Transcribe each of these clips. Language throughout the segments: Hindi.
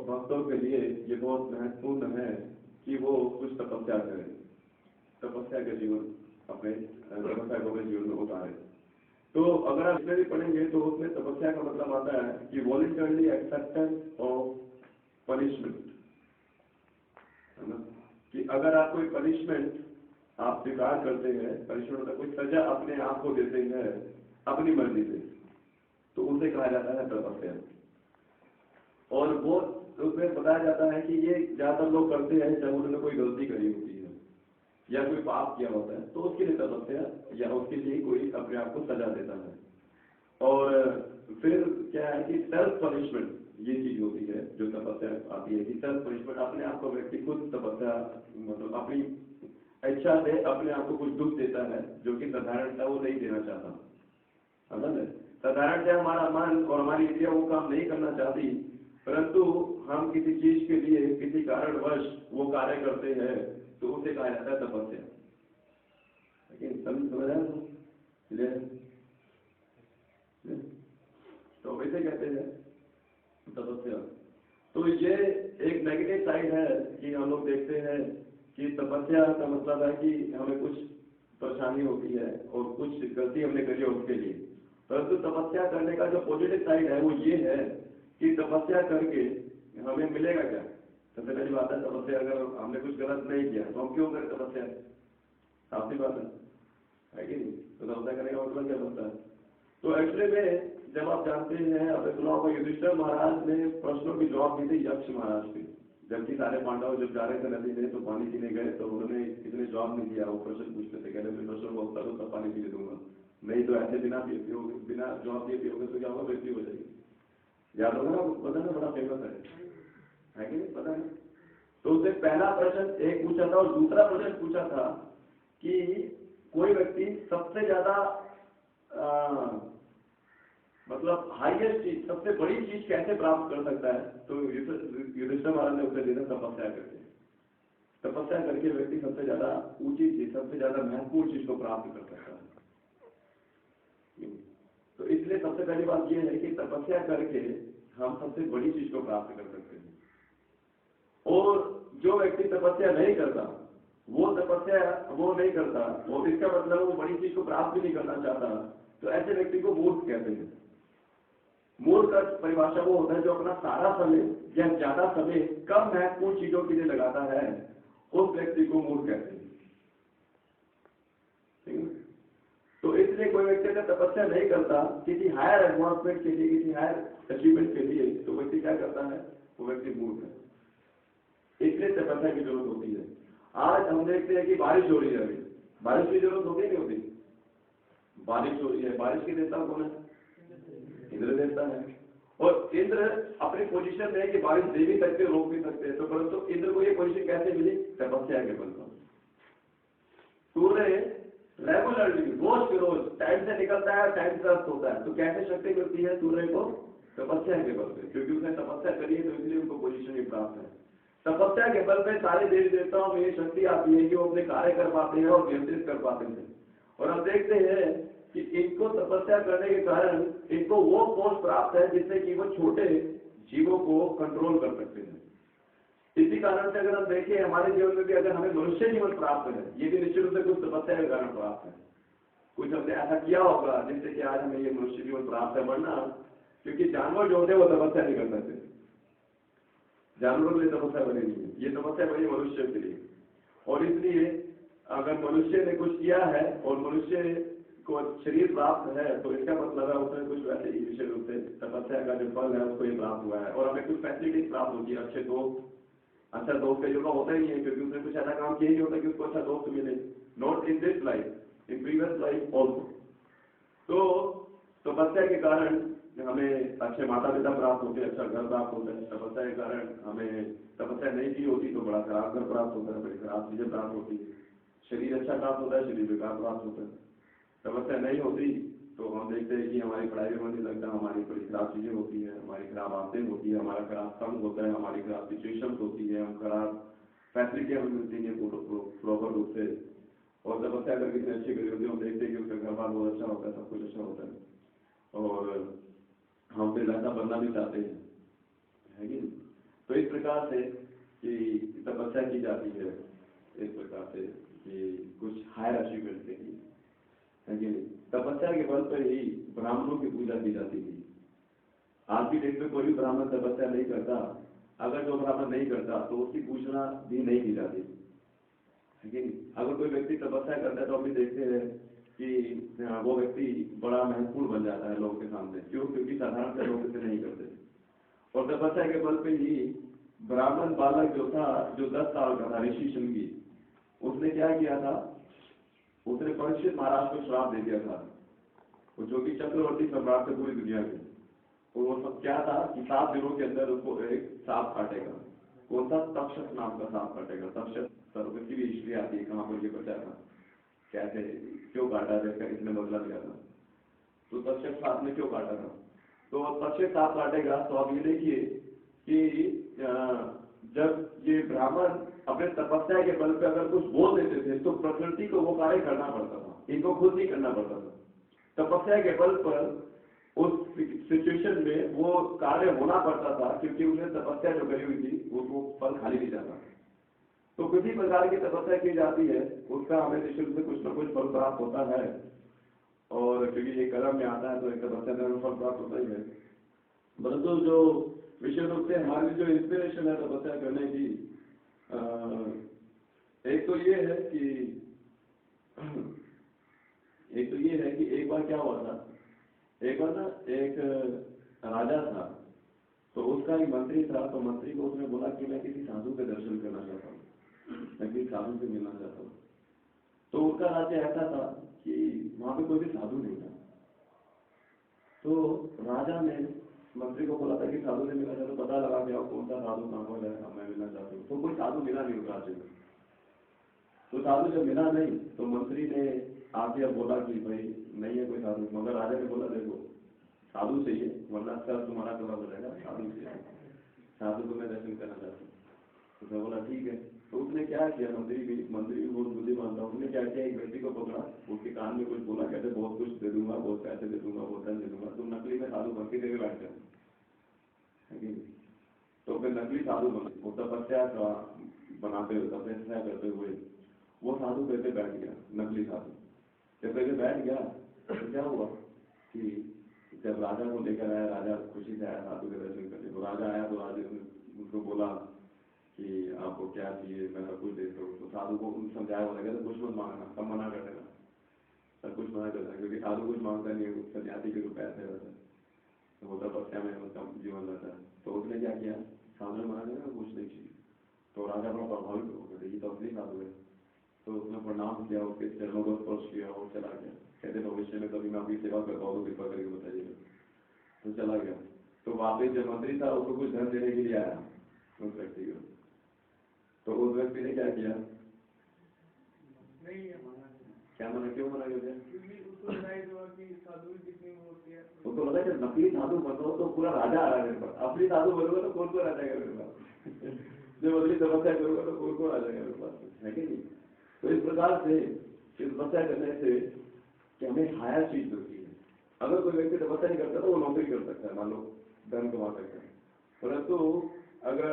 भक्तों के लिए ये बहुत महत्वपूर्ण है कि वो कुछ तपस्या करें, तपस्या के जीवन अपने तपस्या को अपने जीवन में उतारे। तो अगर आप इसमें भी पढ़ेंगे तो उसमें तपस्या का मतलब आता है कि वॉलंटरली एक्सेप्टेंस ऑफ पनिशमेंट, है ना, कि अगर आप कोई पनिशमेंट आप स्वीकार करते हैं, पनिशमेंट मतलब कोई सजा अपने आप को देते हैं अपनी मर्जी से, तो उसे कहा जाता है तपस्या। और वो उसमें बताया जाता है कि ये ज्यादातर लोग करते हैं जब उन्होंने कोई गलती करी होती है या कोई पाप किया होता है, तो उसके लिए तपस्या या उसके लिए कोई अपने आप को सजा देता है। और फिर क्या है कि सेल्फ पनिशमेंट ये चीज होती है जो तपस्या आती है, कि सेल्फ पनिशमेंट अपने आप को व्यक्ति खुद तपस्या मतलब अपनी इच्छा से अपने आप को कुछ दुख देता है जो कि साधारणतः वो नहीं देना चाहता, है। साधारणतः हमारा मन और हमारी इंद्रिया वो काम नहीं करना चाहती, परंतु हम किसी चीज के लिए किसी कारणवश वो कार्य करते हैं तो उसे कहा जाता है तपस्या। लेकिन समझ रहे हैं तो वैसे कहते हैं तपस्या। तो ये एक नेगेटिव साइड है कि हम लोग देखते हैं कि तपस्या का मतलब है कि हमें कुछ परेशानी होती है और कुछ गलती हमने करी है उसके लिए, परंतु तपस्या करने का जो पॉजिटिव साइड है वो ये है कि तपस्या करके हमें मिलेगा क्या। सबसे पहली बात है तपस्या अगर हमने कुछ गलत नहीं किया तो हम क्यों करें तपस्या, साफ सी बात है कि नहीं। तो तपस्या करने का मतलब क्या बनता है। तो एक्चुअली में जब आप जानते हैं अपने सुना होगा युधिष्ठिर महाराज ने प्रश्नों की जवाब दी थी यक्ष महाराज की, जबकि सारे पांडव जब जा रहे थे नदी में तो पानी पीने गए तो उन्होंने किसी ने जवाब नहीं दिया। वो प्रश्न पूछते थे, कहते प्रश्न को उत्तर दो तब पानी पीने दूंगा, नहीं तो ऐसे बिना जवाब दिए पियोगे तो क्या होगा, मृत्यु हो जाएगी। याद होगा ना, पता ना, बड़ा फेमस है कि नहीं, पता है। तो उसने पहला प्रश्न एक पूछा था और दूसरा प्रश्न पूछा था कि कोई व्यक्ति सबसे ज्यादा मतलब हाईएस्ट चीज, सबसे बड़ी चीज कैसे प्राप्त कर सकता है। तो युधिष्ठिर महाराज ने उत्तर दिया तपस्या करके। तपस्या करके व्यक्ति सबसे ज्यादा ऊंची चीज, सबसे ज्यादा महत्वपूर्ण चीज को प्राप्त कर सकता है। तो इसलिए सबसे पहली बात यह है कि तपस्या करके हम सबसे बड़ी चीज को प्राप्त कर सकते हैं। और जो व्यक्ति तपस्या नहीं करता वो नहीं करता, और इसका मतलब वो बड़ी चीज को प्राप्त भी नहीं करना चाहता, तो ऐसे व्यक्ति को मूर्ख कहते हैं। मूर्ख का परिभाषा वो होता है जो अपना सारा समय या ज्यादा समय कम महत्वपूर्ण चीजों के लिए लगाता है, उस व्यक्ति को मूर्ख कहते हैं। ठीक है। तो इसलिए कोई व्यक्ति अगर तपस्या नहीं करता किसी हायर एडवांसमेंट के लिए, किसी हायर अचीवमेंट के लिए, तो व्यक्ति क्या करता है, वो व्यक्ति मूर्ख है। इसलिए तपस्या की जरूरत होती है। आज हम देखते हैं कि बारिश हो रही है, अभी बारिश की जरूरत होती है नहीं होती। बारिश हो रही है, बारिश की देवता कौन है, इंद्र देवता है। और इंद्र अपनी पोजीशन में है कि बारिश दे भी सकते, रोक भी सकते हैं। तो परंतु इंद्र को ये पोजीशन कैसे मिली, तपस्या के बल पर। सूर्य रेगुलरली रोज के रोज टाइम से निकलता है, टाइम से अस्त होता है, तो कैसे शक्ति मिलती है सूर्य को, तपस्या के बल पे, क्योंकि उसने तपस्या करी है, तो इसलिए उनको पोजीशन ही प्राप्त है। तपस्या के बल पे सारे देवी देवताओं में ये शक्ति आती है कि वो अपने कार्य कर पाते हैं और नियंत्रित कर पाते हैं। और हम देखते हैं कि इनको तपस्या करने के कारण इनको वो पोस्ट प्राप्त है जिससे कि वो छोटे जीवों को कंट्रोल कर सकते हैं। इसी कारण से अगर हम देखें हमारे जीवन में भी अगर हमें मनुष्य जीवन प्राप्त है, ये भी निश्चित रूप से कुछ तपस्या के कारण प्राप्त है। कुछ हमने ऐसा किया होगा जिससे कि आज हमें ये मनुष्य जीवन प्राप्त है, वरना क्योंकि जानवर जो होते हैं वो तपस्या नहीं कर सकते, जानवरों के लिए तपस्या बनी नहीं है, ये तपस्या बनी मनुष्य के लिए। और इसलिए अगर मनुष्य ने कुछ किया है और मनुष्य को शरीर प्राप्त है, तो इसका मतलब है उसने कुछ वैसे ही विशेष रूप से तपस्या का जो फल है उसको ये प्राप्त हुआ है। और हमें कुछ फैसिलिटी प्राप्त होती है, अच्छे दोस्त, अच्छा दोस्त कई जगह होता ही नहीं है, क्योंकि उसने कुछ ऐसा काम किया ही होता कि उसको अच्छा दोस्त मिले, not in this life, in previous life also. तो तपस्या के कारण हमें अच्छे माता पिता प्राप्त होते हैं, अच्छा घर प्राप्त होता है। तपस्या के कारण हमें तपस्या नहीं की होती तो बड़ा खराब घर प्राप्त होता है, बड़ी खराब चीजें प्राप्त होती है। शरीर अच्छा प्राप्त होता है, शरीर बेकार प्राप्त होता है। तपस्या नहीं होती तो हम देखते हैं कि हमारी पढ़ाई में मन नहीं लगता, हमारी बड़ी खराब चीजें होती है, हमारी खराब आदतें होती है, हमारा खराब संग होता है, हमारी खराब सिचुएशन होती है, हम खराब फैसिलिटी हमें मिलती है प्रॉपर रूप से। और तपस्या अगर कितनी अच्छी करी होती है, हम देखते हैं कि उसका घर बार बहुत अच्छा होता है, सब कुछ अच्छा होता है, और हम फिर ऐसा बनना भी चाहते हैं, है कि नहीं। तो इस प्रकार से कि तपस्या की जाती है, इस प्रकार से कि कुछ हायर अचीवमेंट के लिए, है कि नहीं। तपस्या के बल पर ही ब्राह्मणों की पूजा की जाती थी। आज की डेट में कोई भी ब्राह्मण तपस्या नहीं करता, अगर जो ब्राह्मण नहीं करता तो उसकी पूजना भी नहीं की जाती, है कि नहीं। अगर कोई व्यक्ति तपस्या करता है तो हम भी देखते हैं कि वो व्यक्ति बड़ा महत्वपूर्ण बन जाता है लोगों के सामने। क्यों? क्योंकि साधारण से लोग इसे नहीं करते। और तपस्या के बल पे ही ब्राह्मण बालक जो था, जो 10 साल का था, ऋषि शृंगी, उसने क्या किया था, उसने परीक्षित महाराज को श्राप दे दिया था, जो कि चक्रवर्ती सम्राट थे पूरी दुनिया के। और वो सब क्या था कि 7 दिनों के अंदर उसको एक सांप काटेगा। कौन सा? तक्षक नाम का सांप काटेगा। तक्षक सर्व की भी हिस्ट्री आती है, कहाँ पर ये बचा था, कैसे, क्यों काटा था, इसका किसने बदला दिया था, तो तक्षक सांप ने क्यों काटा था। तो तक्षक सांप काटेगा तो आप ये देखिए कि जब ये ब्राह्मण अपने तपस्या के बल पे अगर कुछ बोल देते थे तो प्रकृति को वो कार्य करना पड़ता था, इनको खुद नहीं करना पड़ता था। तपस्या के बल पर उस सिचुएशन में वो कार्य होना पड़ता था, क्योंकि उन्हें तपस्या जो करी हुई थी वो फल खाली नहीं जाता। तो किसी प्रकार की तपस्या की जाती है, उसका हमें निश्चित से कुछ न कुछ फल प्राप्त होता है। और क्योंकि ये कर्म में आता है तो एक तपस्या में फल प्राप्त होता ही है। परंतु जो विशेष रूप से हमारी जो इंस्पिरेशन है तपस्या करने की, एक तो ये है कि एक बार क्या हुआ था, एक बार ना एक राजा था, तो उसका एक मंत्री था। तो मंत्री को उसने बोला कि मैं किसी साधु के दर्शन करना चाहता हूँ, मैं किसी साधु से मिलना चाहता हूँ। तो उसका राज्य ऐसा था कि वहां पे कोई भी साधु नहीं था। तो राजा ने मंत्री को बोला था कि साधु से मिलना चाहता, पता लगा कि कौन सा साधु कहाँ पर है, मैं मिलना चाहता हूँ। तो कोई साधु मिला नहीं उस राज्य में। तो साधु जब मिला नहीं तो मंत्री ने आके बोला कि भाई नहीं है कोई साधु। मगर राजा ने बोला देखो साधु चाहिए वरना सर तुम्हारा गला हो जाएगा, साधु चाहिए, साधु को मैं दर्शन करना चाहता हूँ। तो उसने बोला ठीक है। तो उसने क्या किया, मंत्री भी बहुत बुद्धिमान था, उसने क्या किया, एक व्यक्ति को पकड़ा, उसके कान में कुछ बोला, कहते बहुत कुछ दे दूंगा, बहुत पैसे दे दूंगा, बहुत धन दे दूंगा, तुम नकली में साधु बन के देवे बैठ जाए। तो फिर नकली साधु बने, वो तपस्या का बनाते हुए, तपस्या करते हुए वो साधु कैसे बैठ गया, नकली साधु जब कैसे बैठ गया तो क्या हुआ कि जब राजा को लेकर आया, राजा खुशी से आया साधु के दर्शन करने। तो राजा आया तो राजा ने उनको बोला कि आपको क्या चाहिए, मैं सब कुछ देता हूँ। तो साधु को समझाया, बोला गया कुछ मत मांगना, सब मना कर देना, सब कुछ मना कर देना, क्योंकि साधु कुछ मांगता नहीं है, सन्यासी के रूप ऐसे रहता है, तो वो तपस्या में उसका जीवन रहता है। तो उसने क्या किया, साधु ने मना किया कुछ नहीं चाहिए। तो राजा बड़ा प्रभावित हो गया, ये तो असली साधु है। तो उसने प्रणाम किया, उसके चरणों को स्पर्श किया और चला गया। कहते भविष्य में कभी मैं आपकी सेवा करता हूँ तो कृपा करके बताइएगा। तो चला गया। तो वापिस जब मंत्री था उसको कुछ धन देने के लिए आया उस व्यक्ति को। तो उस व्यक्ति ने क्या किया, क्या मना, क्यों मना कर दिया? उसको लगा जब नकली साधु बनो तो पूरा राजा आ रहा है मेरे पास, असली साधु बनोगा तो कौन आ जाएगा मेरे पास, जब असली तपस्या करूंगा तो कौन आ जाएगा मेरे पास, है कि नहीं। तो इस प्रकार से तपस्या करने से कि हमें हायर चीज मिलती है। अगर कोई व्यक्ति तपस्या नहीं करता तो वो नौकरी कर सकता है, मान लो धन कमा सकता है। परंतु अगर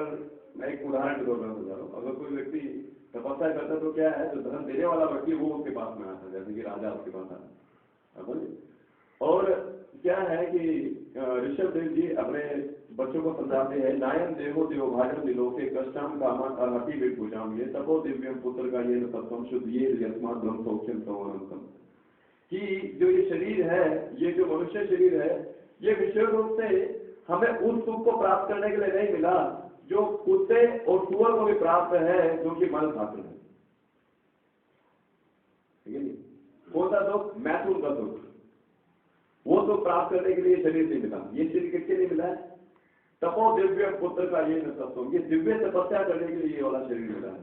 मैं एक उदाहरण के तौर पर समझा रहा हूँ, अगर कोई व्यक्ति तपस्या करता तो क्या है, जो धन देने वाला व्यक्ति वो उसके पास में आता है, जैसे कि राजा उसके पास आता है। और क्या है कि ऋषभ देव जी अपने बच्चों को समझाते हैं, नायन देवो देवो भाजन दिलोके कष्टाम कामन अरहति विभुजाम ये तपो दिव्यम पुत्र का ये तत्वम शुद्ध ये यस्मात् ब्रह्म सौख्यम सौनंतम। कि जो ये शरीर है, ये जो मनुष्य शरीर है, ये विशेष रूप से हमें उस सुख को प्राप्त करने के लिए नहीं मिला जो कुत्ते और सुअर को भी प्राप्त है, जो कि मल खाते हैं। ठीक है, कौन सा सुख? मैथुन का सुख। वो सुख प्राप्त करने के लिए शरीर नहीं मिला। ये शरीर किसके लिए मिला है? तपो दिव्य पुत्र का ये तत्व, ये दिव्य तपस्या करने के लिए ये वाला शरीर मिला है।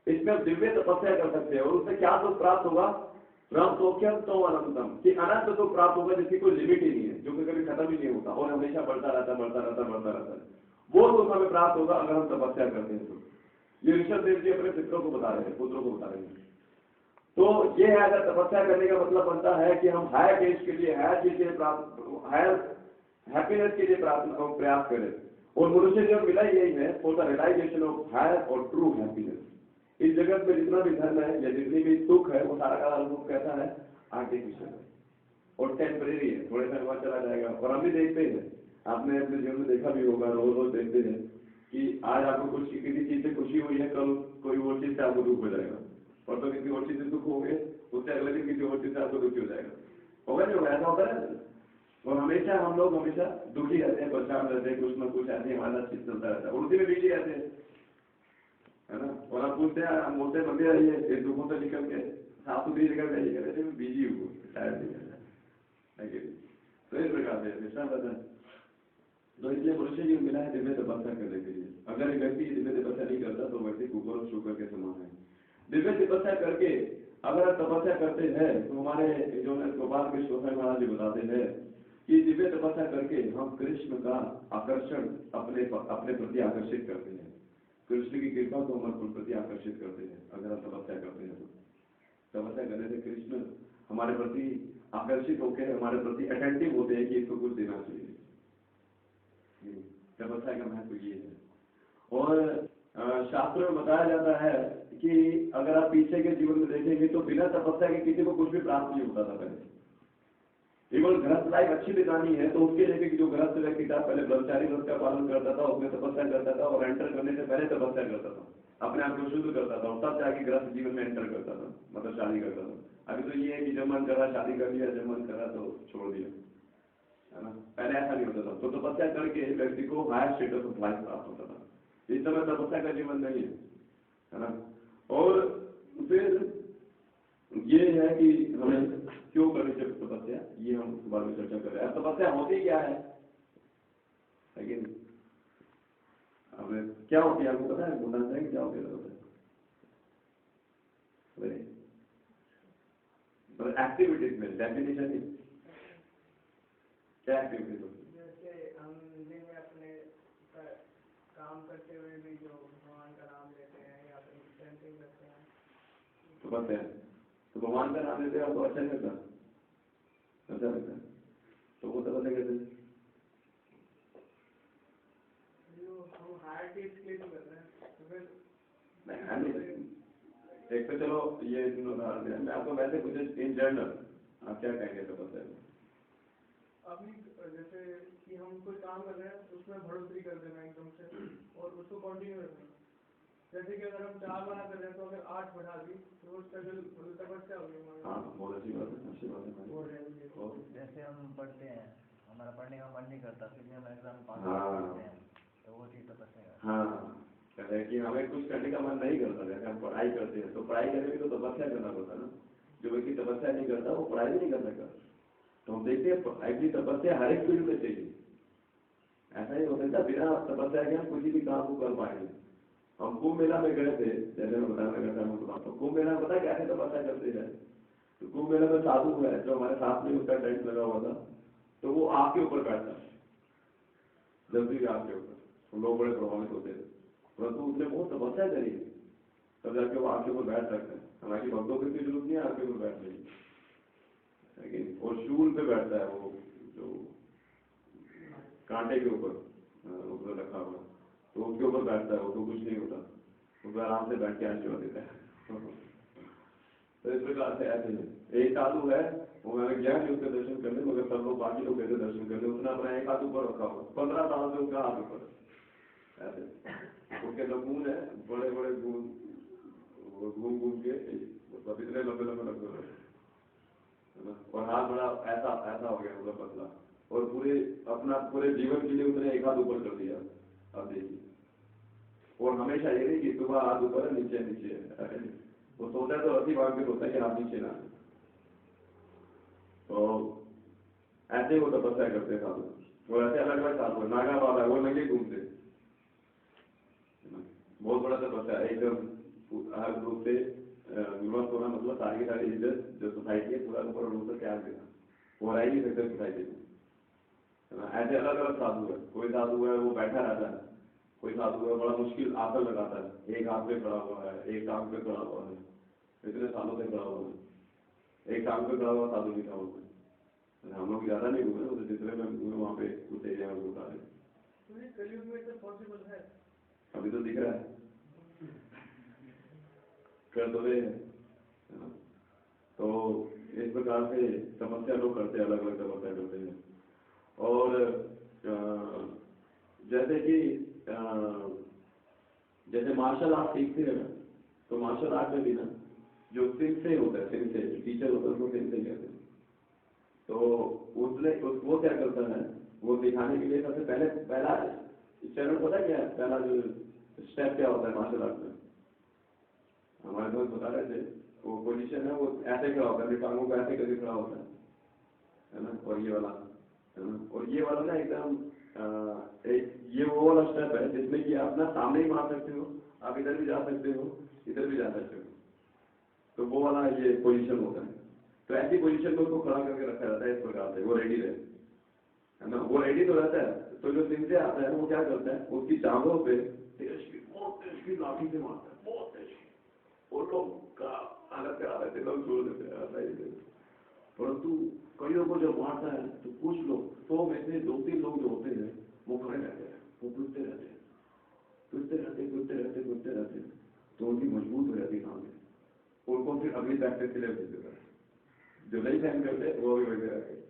इसमें हम दिव्य तपस्या कर सकते हैं और उससे क्या सुख प्राप्त होगा? ब्रह्म सौख्यम तो अनंतम, कि अनंत सुख प्राप्त होगा जिसकी कोई लिमिट ही नहीं है, जो कभी खत्म ही नहीं होता और हमेशा बढ़ता रहता है। वो सुख हमें प्राप्त होगा अगर हम तपस्या करते हैं। तो ये ऋषभ देव जी अपने पितरों को बता रहे हैं, पुत्रों को बता रहे हैं। तो ये है, अगर तपस्या करने का मतलब बनता है कि हम हायर टेस्ट के लिए, हायर चीज के लिए, हायर हैप्पीनेस के लिए प्रयास करें। और मनुष्य जो मिला यही है for the realisation of higher और ट्रू हैप्पीनेस। इस जगत में जितना भी धन है या जितनी भी सुख है वो सारा का अनुभव कैसा है, आर्टिफिशियल है और टेम्परेरी है, थोड़े समय बाद चला जाएगा। और हम भी देखते हैं, आपने अपने जीवन में देखा भी होगा, रोज रोज देखते हैं कि आज आपको कुछ किसी चीज से खुशी हुई है, कल कोई और चीज से आपको दुख हो जाएगा, और तो किसी और चीज से दुख हो गए, उससे अगले दिन किसी और चीज से आपको दुखी हो जाएगा। होगा नहीं होगा, ऐसा होता है। और हमेशा हम लोग हमेशा दुखी रहते हैं, परेशान रहते हैं, कुछ ना कुछ ऐसे हमारा चीज चलता रहता है और उसी में बिजी रहते हैं, है ना। और आप पूछते हैं, हम बोलते हैं मंदिर आइए, इस दुखों से निकल के साफ सुथरी जगह जाइए, कहते हैं बिजी हूँ, शायद नहीं है। तो इस प्रकार से विश्राम रहता है। तो इसलिए मनुष्य जी मिला है दिव्य तपस्या करने के लिए। अगर व्यक्ति दिव्य तपस्या नहीं करता तो व्यक्ति कुकर और शुगर के समान है। दिव्य तपस्या करके अगर आप तपस्या करते हैं तो हमारे जो है गोपाल कृष्ण गोसाई महाराज जी बताते हैं कि दिव्य तपस्या करके हम कृष्ण का आकर्षण अपने प्रति आकर्षित करते हैं, कृष्ण की कृपा को हमारे प्रति आकर्षित करते हैं। अगर हम तपस्या करते हैं तो तपस्या करने से कृष्ण हमारे प्रति आकर्षित होकर हमारे प्रति अटेंटिव होते हैं कि इसको कुछ देना चाहिए। तपस्या का महत्व ये है। और शास्त्र में बताया जाता है कि अगर आप पीछे के जीवन में देखेंगे तो बिना तपस्या के किसी को कुछ भी प्राप्त नहीं होता था पहले। केवल गृहस्थ लाइफ अच्छी बितानी है तो उसके लिए जो गृहस्थ व्यक्ति था पहले ब्रह्मचारी व्रत का पालन करता था, उसमें तपस्या करता था और एंटर करने से पहले तपस्या करता था, अपने आप को शुद्ध करता था और तब जाके गृहस्थ जीवन में एंटर करता था, मतलब शादी करता था। अभी तो ये है कि जब मन कर रहा शादी कर लिया, जब मन कर रहा तो छोड़ दिया, है ना। पहले ऐसा नहीं होता था। तो तपस्या करके व्यक्ति को हायर स्टेटस ऑफ लाइफ प्राप्त होता था। इस समय तपस्या का जीवन नहीं है ना। और फिर ये है कि हमें क्यों करनी चाहिए तपस्या, ये हम बाद में चर्चा कर रहे हैं। तपस्या होती क्या है, लेकिन हमें क्या होती है आपको पता है, बोलना चाहिए क्या होती है तपस्या। एक्टिविटीज में डेफिनेशन ही क्या एक्टिविटीज होती है, जैसे हम दिन में अपने काम करते हुए भी जो भगवान का नाम लेते हैं या फिर चैंटिंग करते हैं, तपस्या है। तो भगवान का नाम लेते हैं आपको अच्छा नहीं लगता, अच्छा लगता है, तो वो तपस्या कहते हैं। जो हम हार्ट के लिए कर रहे हैं तो फिर नहीं, एक तो चलो ये उदाहरण दिया, मैं आपको वैसे कुछ इन जनरल आप क्या कहेंगे तपस्या में। अभी जैसे कि हम कोई काम कर रहे हैं उसमें बढ़ोतरी कर देना एकदम से और उसको कंटिन्यू रखना। जैसे कि अगर हम 4 बना कर रहे हैं तो अगर 8 बढ़ा दी तो वो स्ट्रगल तपस्या होगी हमारी। हाँ, बहुत अच्छी बात है, अच्छी बात है। जैसे हम पढ़ते हैं, हमारा पढ़ने का मन नहीं करता, फिर भी हम एग्जाम पास करते हैं तो वो चीज़ तपस्या है। हाँ, कहते हैं कि हमें कुछ करने का मन नहीं करता, जैसे हम पढ़ाई करते हैं तो पढ़ाई करने की तो तपस्या करना पड़ता है ना। जो व्यक्ति तपस्या नहीं करता वो पढ़ाई भी नहीं कर सकता। तो हम देखते हैं पढ़ाई की तपस्या हर एक फील्ड में चाहिए। ऐसा ही हो सकता बिना तपस्या के हम किसी भी काम को कर पाएंगे। हम कुंभ मेला में गए थे, जैसे मैं बताने लगा था, तो कुंभ मेला में पता कैसे तपस्या करते हैं। तो कुंभ मेला में साधु है जो हमारे साथ में उसका टेंट लगा हुआ था, तो वो आग के ऊपर बैठता है, जल्दी आग के ऊपर, तो लोग बड़े प्रभावित होते हैं। परंतु उसने बहुत तपस्या करी तब जाके वो आग के ऊपर बैठ सकते हैं। हालांकि भक्तों की जरूरत नहीं है आग के ऊपर बैठने की, लेकिन वो शूल पे बैठता है, वो जो कांटे के ऊपर रखा हुआ, तो उसके ऊपर बैठता है, उसको कुछ नहीं होता, उसको आराम से बैठ के आशीर्वाद देता है। तो इस प्रकार से ऐसे में एक साधु है, वो मैंने गया नहीं उसके दर्शन करने, मगर सब लोग बाकी लोग गए थे दर्शन करने, उसने अपना एक हाथ ऊपर रखा हुआ, 15 साल से उसका हाथ ऊपर ऐसे। उसके जो गूंद है, बड़े बड़े गूंद घूम घूम के इतने लंबे लंबे लंबे है ना, और हाथ बड़ा ऐसा ऐसा हो गया, मतलब पतला, और पूरे अपना पूरे जीवन के लिए उसने एक हाथ ऊपर कर दिया। अब देखिए, और हमेशा ये नहीं कि सुबह हाथ ऊपर है नीचे नीचे है, वो सोता है तो रस्सी बांध के सोता है कि हाथ नीचे ना। तो ऐसे वो तपस्या करते साधु, और ऐसे अलग अलग साधु, नागा बाबा वो नंगे घूमते, बहुत बड़ा तपस्या एकदम हर रूप से विमस्त होना, मतलब सारी की सारी इज्जत जो सोसाइटी है पूरा ऊपर रूप से त्याग देना, वो रह ही नहीं सकते सोसाइटी में। ऐसे अलग अलग साधु है, कोई साधु है वो बैठा रहता है, कोई साधु है बड़ा मुश्किल आसन लगाता है, एक हाथ पे खड़ा हुआ है, एक टांग पे खड़ा हुआ है, इतने सालों से खड़ा हुआ है, एक टांग पे खड़ा हुआ साधु लिखा हुआ है। हम लोग ज्यादा नहीं घूमे, जितने में घूमे वहाँ पे उस एरिया में बता रहे। तो ये कलयुग में तो पॉसिबल है। अभी तो दिख रहा है, कर तो रहे हैं, है ना? तो इस प्रकार से तपस्या लोग करते हैं, अलग अलग तपस्या करते हैं। और जैसे कि जैसे मार्शल आर्ट सीखते हैं ना, तो मार्शल आर्ट में भी ना जो सिंसे होता है, सिंसे जो टीचर होता है उसको सिंसे कहते हैं। तो वो क्या करता है, वो दिखाने के लिए सबसे पहला चरण पता क्या है, पहला जो स्टेप क्या होता है मार्शल आर्ट में, हमारे दोस्त बता रहे थे, वो पोजीशन है, वो ऐसे खड़ा होता है, अपनी टांगों को ऐसे करके खड़ा होता है ना, और ये वाला, है ना, और ये वाला ना एकदम एक ये वो वाला स्टेप है जिसमें कि आप ना सामने ही मार सकते हो, आप इधर भी जा सकते हो, इधर भी जा सकते हो, तो वो वाला ये पोजीशन होता है। तो ऐसी पोजीशन में उसको खड़ा करके रखा जाता है इस प्रकार से, वो रेडी रहे, है ना, वो रेडी तो रहता है। तो जो सिंसे आता है वो क्या करता है, उसकी टांगों पे बहुत तेज की लाठी से मारता है, बहुत तेज, वो लोग का हालत करा देते, लोग छोड़ देते हैं। परंतु कईयों को जब मारता है तो कुछ लोग, 100 में से 2-3 लोग जो होते हैं वो खड़े रहते हैं, वो पूछते रहते हैं, पूछते रहते हैं, तो उनकी मजबूत हो जाती है टांगे, उनको फिर अगली प्रैक्टिस के लिए भेज देता है। जो नहीं सहन करते वो भी बैठे रहते हैं,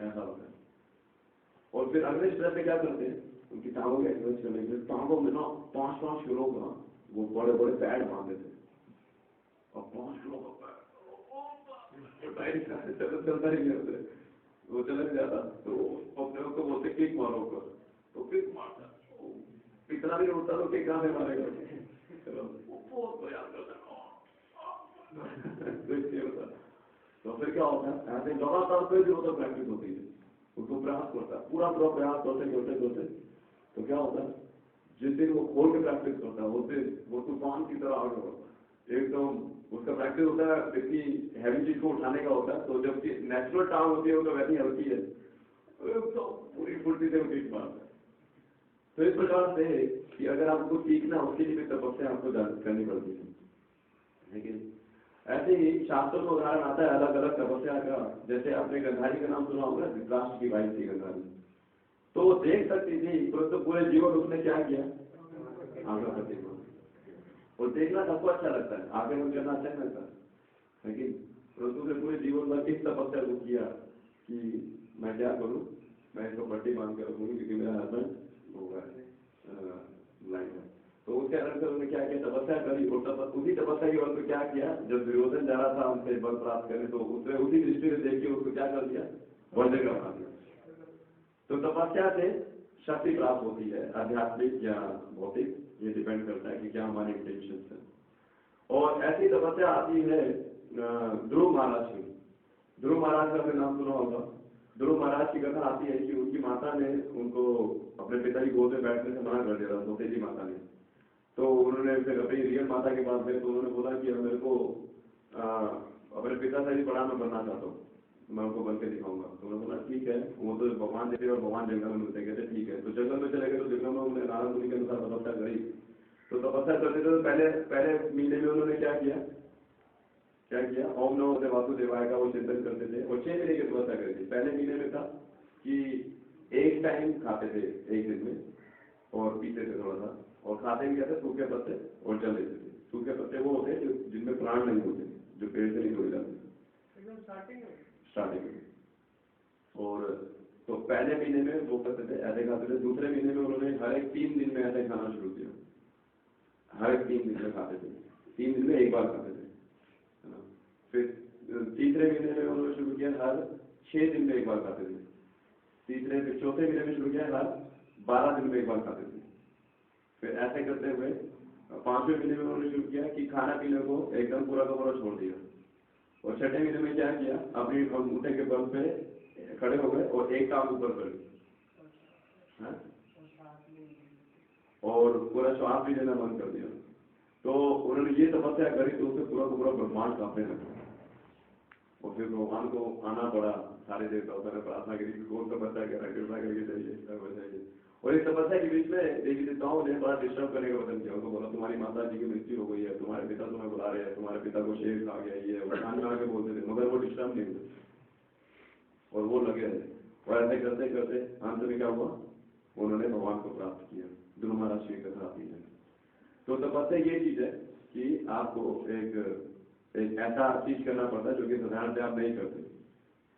ऐसा होता है। और फिर अगले स्टेप पे क्या करते हैं, उनकी टांगों के एक्सरसाइज करने के लिए टांगों में ना 5-5 किलो का वो बड़े बड़े पैड बांध देते हैं, और 5 किलो का पैड चलता ही नहीं होता, वो चला नहीं जाता, तो अपने को बोलते किक मारो ऊपर, तो किक मारता, इतना भी उठता तो किक कहाँ से मारेगा, बहुत प्रयास करता तो फिर क्या होता है, ऐसे लगातार कोई भी होता प्रैक्टिस होती है, उसको प्रयास करता है, पूरा प्रयास करते, तो क्या होता है, जिस दिन वो खोल के प्रैक्टिस करता है उस दिन वो तूफान की तरह आगे बढ़ता है, एकदम उसका प्रैक्टिस होता है इतनी हैवी चीज को उठाने का होता है, तो जबकि नेचुरल टांग होती है वो तो वैसी हल्की है, तो पूरी फुर्ती से वो किक मारता है। तो इस प्रकार से कि अगर आपको सीखना उसके लिए भी तपस्या आपको करनी पड़ती है, लेकिन ऐसे ही शास्त्रों में उदाहरण आता है अलग अलग तपस्या का। जैसे आपने गंधारी का नाम सुना होगा, धृतराष्ट्र की वाइफ थी गंधारी, तो वो देख सकती थी, तो पूरे जीवन उसने क्या किया, आगे बढ़ती, और देखना सबको अच्छा लगता है, आगे बढ़ करना अच्छा नहीं लगता, लेकिन परंतु उसने पूरे जीवन भर इस तपस्या को किया कि मैं क्या करूं, मैं इसको पट्टी बांध कर रखूंगी क्योंकि मेरा हस्बैंड होगा लाइन है। तो उसके कारण से उन्होंने क्या किया, तपस्या करी, और उसी तपस्या के बल पर क्या किया, जब दुर्योधन जा रहा था उनसे बल प्राप्त करने, तो उसने उसी दृष्टि से देख के उसको क्या कर दिया, वज्र बना दिया। तो तपस्या से शक्ति प्राप्त होती है, आध्यात्मिक या भौतिक, ये डिपेंड करता है कि क्या हमारे इंटेंशन है। और ऐसी तपस्या आती है ध्रुव महाराज की। ध्रुव महाराज का आपने नाम सुना होगा। ध्रुव महाराज की कथा आती है कि उनकी माता ने उनको अपने पिता की गोद में बैठने से मना कर दिया था, सौतेली माता ने। तो उन्होंने फिर अपनी रियल माता के पास गए, तो उन्होंने बोला कि मेरे को अपने पिता से भी बड़ा मैं बनना चाहता हूँ, मैं उनको बन के दिखाऊंगा। तो उन्होंने बोला ठीक है, वो तो भगवान देते और भगवान जंगल में मिलते, कहते ठीक है। तो जंगल में चले गए, तो जंगल में उन्होंने नारद मुनि के अनुसार तपस्या करी। तो तपस्या करते थे, पहले महीने में उन्होंने क्या किया, ओम नमो भगवते वासुदेवाय का वो चिंतन करते थे, और 6 महीने की तपस्या करी थी। पहले महीने में था कि एक टाइम खाते थे एक दिन में, और पीते थे थोड़ा सा, और खाते भी थे सूखे पत्ते और जल लेते थे। सूखे पत्ते वो होते हैं जिनमें प्राण नहीं होते, जो पेड़ से नहीं तोड़े जाते स्टार्टिंग में। और तो पहले महीने में वो करते थे, ऐसे खाते थे। दूसरे महीने में उन्होंने हर एक 3 दिन में ऐसे खाना शुरू किया, हर एक 3 दिन में खाते थे, 3 दिन में एक बार खाते थे, है ना। फिर तीसरे महीने में उन्होंने शुरू किया हर 6 दिन में एक बार खाते थे। फिर चौथे महीने में शुरू किया हर 12 दिन में एक बार खाते थे। फिर ऐसे करते हुए 5वें महीने में उन्होंने शुरू किया कि खाना पीने को एकदम पूरा का पूरा छोड़ दिया। और 6ठे महीने में क्या किया, अपनी अंगूठे के बल पे खड़े हो गए और एक टांग ऊपर कर ली, और पूरा श्वास भी लेना बंद कर दिया। तो उन्होंने ये तपस्या करी, तो उसे पूरा का पूरा ब्रह्मांड कांपने लगा। और फिर भगवान को आना पड़ा, सारे देवताओं ने प्रार्थना करी, कौन तपस्या कर रहा है, कृपा करके चाहिए। और इस तपस्या के बीच में देवी देवताओं ने बड़ा डिस्टर्ब करने का वचन किया। उनको बोला तुम्हारी माता जी की मृत्यु हो गई है, तुम्हारे पिता तुम्हें बुला रहे हैं, तुम्हारे पिता को शेर खा गया, ये उठान में आके बोलते थे, मगर वो डिस्टर्ब नहीं हुए और वो लगे रहे। और ऐसे करते करते अंत में क्या हुआ, उन्होंने भगवान को प्राप्त किया। ध्रुव महाराज की कथा आती है। तो तपस्या ये चीज है कि आपको एक ऐसा चीज करना पड़ता है जो कि साधारण आप नहीं करते,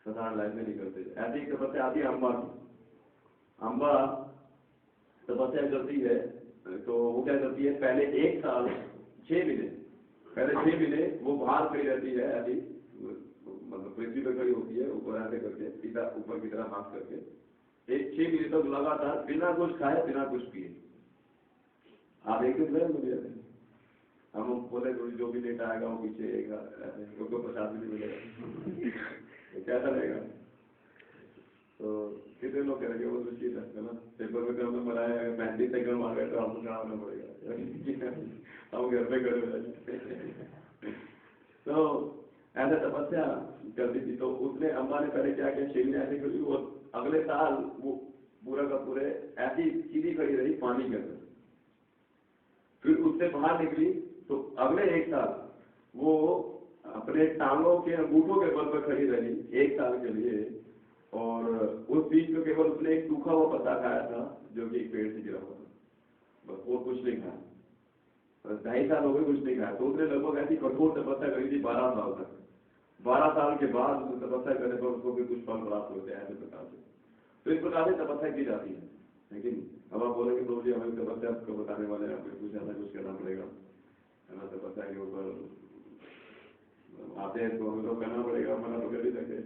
साधारण लाइफ में नहीं करते। ऐसी एक तपस्या आती है अम्बा की। अम्बा तपस्या करती है तो वो क्या करती है, पहले 1 साल 6 महीने, पहले 6 महीने वो बाहर खड़ी रहती है, ऐसी मतलब पृथ्वी पर खड़ी होती है, ऊपर ऐसे करके सीधा ऊपर की तरफ हाथ करके 6 महीने तक लगातार बिना कुछ खाए बिना कुछ पिए। आप एक दिन गए मुझे, हम बोले जो भी लेट आएगा वो पीछे ऐसे उनको प्रसाद भी नहीं मिलेगा कैसा रहेगा? तो कितने लोग करेंगे वो मुश्किल है ना। पेपर में हमने बनाया 35 सेकंड मार गए तो आपको खड़ा होना पड़ेगा हम घर पे खड़े हो जाएंगे। तो ऐसा तपस्या करती थी। तो उसने अम्बा ने पहले क्या किया, शेर ने ऐसे करी, वो अगले साल वो पूरा का पूरे ऐसी सीधी खड़ी रही पानी के अंदर। फिर उससे बाहर निकली तो अगले 1 साल वो अपने टांगों के अंगूठों के बल पर खड़ी रही 1 साल के लिए। और उस बीच में केवल उसने एक सूखा हुआ पत्ता खाया था जो कि एक पेड़ से गिरा हुआ था, बस, और कुछ नहीं खाया। 2.5 साल हो गए कुछ नहीं खाया। तो उसने लगभग ऐसी कठोर तपस्या करी थी 12 साल तक। 12 साल के बाद उसने तपस्या करने पर उसको भी कुछ फल प्राप्त होते हैं ऐसे प्रकार से। तो इस प्रकार से तपस्या की जाती है। लेकिन अब आप बोलेंगे तो जी हमें तपस्या आपको बताने वाले हैं, आपको कुछ ऐसा कुछ करना पड़ेगा, है ना। तपस्या के ऊपर आते हैं तो हमें तो करना पड़ेगा, मना तो कर ही सकते,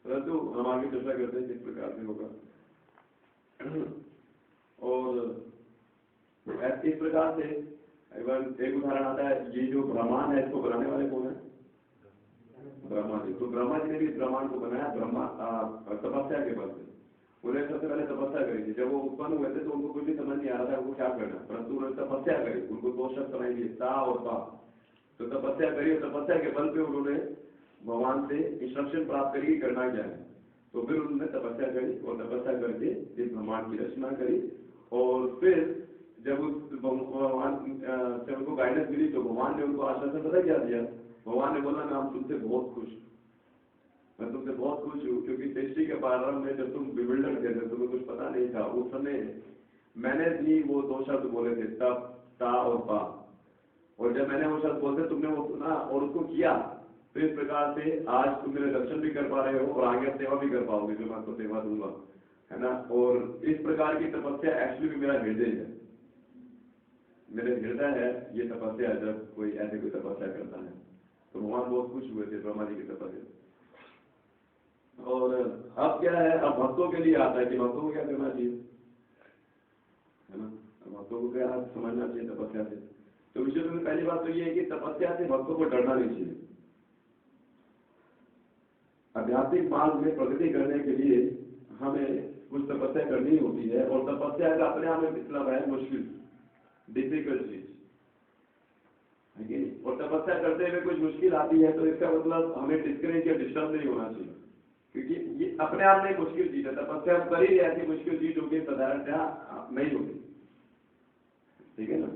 परंतु हम आगे चर्चा करते हैं किस प्रकार से होगा। और इस प्रकार से एक उदाहरण आता है, ये जो ब्रह्मांड है इसको बनाने वाले कौन है? ब्रह्मा जी। तो ब्रह्मा जी ने भी ब्रह्मांड को बनाया ब्रह्मा तपस्या के बल से। उन्होंने सबसे पहले तपस्या करी थी। जब वो उत्पन्न हुए थे तो उनको कुछ भी समझ नहीं आ रहा था उनको क्या करना, परंतु उन्होंने तपस्या करी। उनको 2 शब्द सुनाई दिए, ता और पा। तो तपस्या करी और तपस्या के बल पे उन्होंने भगवान से इंस्ट्रक्शन प्राप्त करी करना क्या है। तो फिर उन्होंने तपस्या करी और तपस्या करके इस ब्रह्मांड की रचना करी। और फिर जब उस भगवान से उनको गाइडेंस मिली तो भगवान ने उनको आश्वासन पता क्या दिया। भगवान ने बोला मैं तुमसे बहुत खुश, मैं तुमसे बहुत खुश हूँ, क्योंकि सृष्टि के प्रारंभ में जब तुम बिल्डर थे, जब तुम्हें कुछ पता नहीं था, उस समय मैंने भी वो 2 शब्द बोले थे, तप, ता और पा। और जब मैंने वो शब्द बोलते तुमने वो सुना और उसको किया, तो इस प्रकार से आज तुम मेरे दर्शन भी कर पा रहे हो और आगे सेवा भी कर पाओगे जो मैं आपको सेवा दूंगा, है ना। और इस प्रकार की तपस्या एक्चुअली भी मेरा हृदय है, मेरे हृदय है ये तपस्या। जब कोई ऐसे कोई तपस्या करता है तो भगवान बहुत खुश हुए थे ब्रह्मा जी की तपस्या। और अब क्या है, अब भक्तों के लिए आता है कि भक्तों को क्या करना चाहिए, है ना। भक्तों को क्या समझना चाहिए तपस्या से। तो विषय में पहली बात तो ये है कि तपस्या से भक्तों को डरना नहीं चाहिए। आध्यात्मिक मार्ग में प्रगति करने के लिए हमें कुछ तपस्या करनी होती है। और तपस्या का अपने आप में मतलब है मुश्किल, डिफिकल्ट चीज है कि नहीं। और तपस्या करते हुए कुछ मुश्किल आती है तो इसका मतलब हमें डिस्करेज या डिस्टर्ब नहीं होना चाहिए, क्योंकि ये अपने आप में मुश्किल चीज है। तपस्या कर ही ऐसी मुश्किल चीज होगी साधारणतया नहीं होती, ठीक है ना।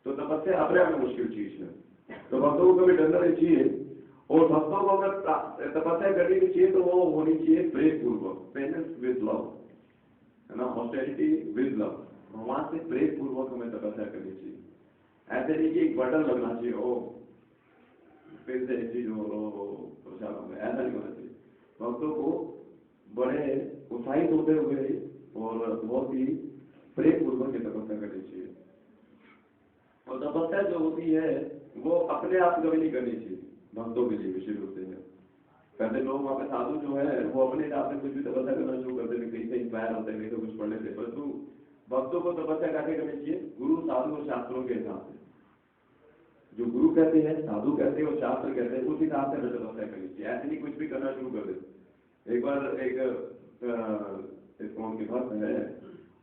तो तपस्या अपने आप में मुश्किल चीज है। तो भक्तों को कभी डरना नहीं चाहिए। और भक्तों को अगर तपस्या करनी भी चाहिए तो वो होनी चाहिए प्रेम पूर्वक, पेनेंस विद लव, है ना, ऑस्टेरिटी विद लव। भगवान से प्रेम पूर्वक हमें तपस्या करनी चाहिए। ऐसे नहीं कि एक बटन लगना चाहिए, ओ फिर से एक चीज हो प्रसाद, ऐसा नहीं होना चाहिए। भक्तों को बड़े उत्साहित होते हुए और बहुत ही प्रेम पूर्वक तपस्या करनी चाहिए। और तपस्या जो होती है वो अपने आप कभी नहीं करनी चाहिए भक्तों के लिए विशेष रूप से है। पहले लोग वहाँ पे साधु जो है वो अपने हिसाब से कुछ भी तपस्या करना शुरू करते थे, कहीं से इंस्पायर होते थे, कुछ पढ़ लेते, परंतु भक्तों को तपस्या कैसे करनी चाहिए, गुरु साधु और शास्त्रों के हिसाब से। जो गुरु कहते हैं, साधु कहते हैं और शास्त्र कहते हैं, उस हिसाब से हमें तपस्या करनी चाहिए। ऐसे नहीं कुछ भी करना शुरू कर दे। एक बार एक कौन के भक्त है,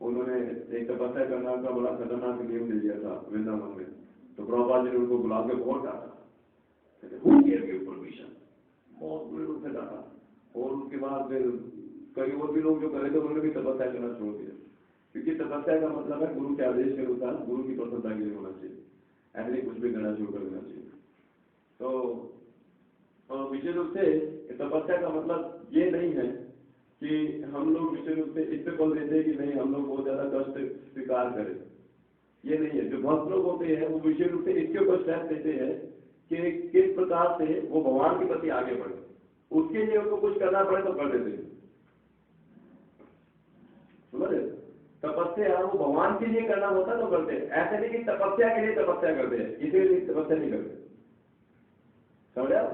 उन्होंने एक तपस्या करना का बड़ा खतरनाक नियम दे दिया था वृंदावन में। तो प्रभुपाद जी ने उनको बुला के बहुत डांटा, परमिशन, बहुत बुरे रूप से डांटा। और उसके बाद फिर कई और भी लोग जो करे थे उन्होंने भी तपस्या करना छोड़ दिया, क्योंकि तपस्या का मतलब है गुरु के आदेश के अनुसार गुरु की प्रसन्नता के लिए होना चाहिए, ऐसे नहीं कुछ भी करना शुरू कर देना चाहिए। तो विशेष रूप से तपस्या का मतलब ये नहीं है कि हम लोग विशेष रूप से इस पे बोल देते हैं कि नहीं हम लोग बहुत ज्यादा कष्ट स्वीकार करें, ये नहीं है। जो भक्त लोग होते हैं वो विशेष रूप से इसके ऊपर स्टेप देते हैं कि किस प्रकार से वो भगवान के प्रति आगे बढ़े, उसके लिए उनको कुछ करना पड़े तो कर देते हैं। समझ रहे? तपस्या वो भगवान के लिए करना होता तो करते हैं, ऐसे नहीं कि तपस्या के लिए तपस्या करते हैं, इसीलिए तपस्या नहीं करते। समझ आप?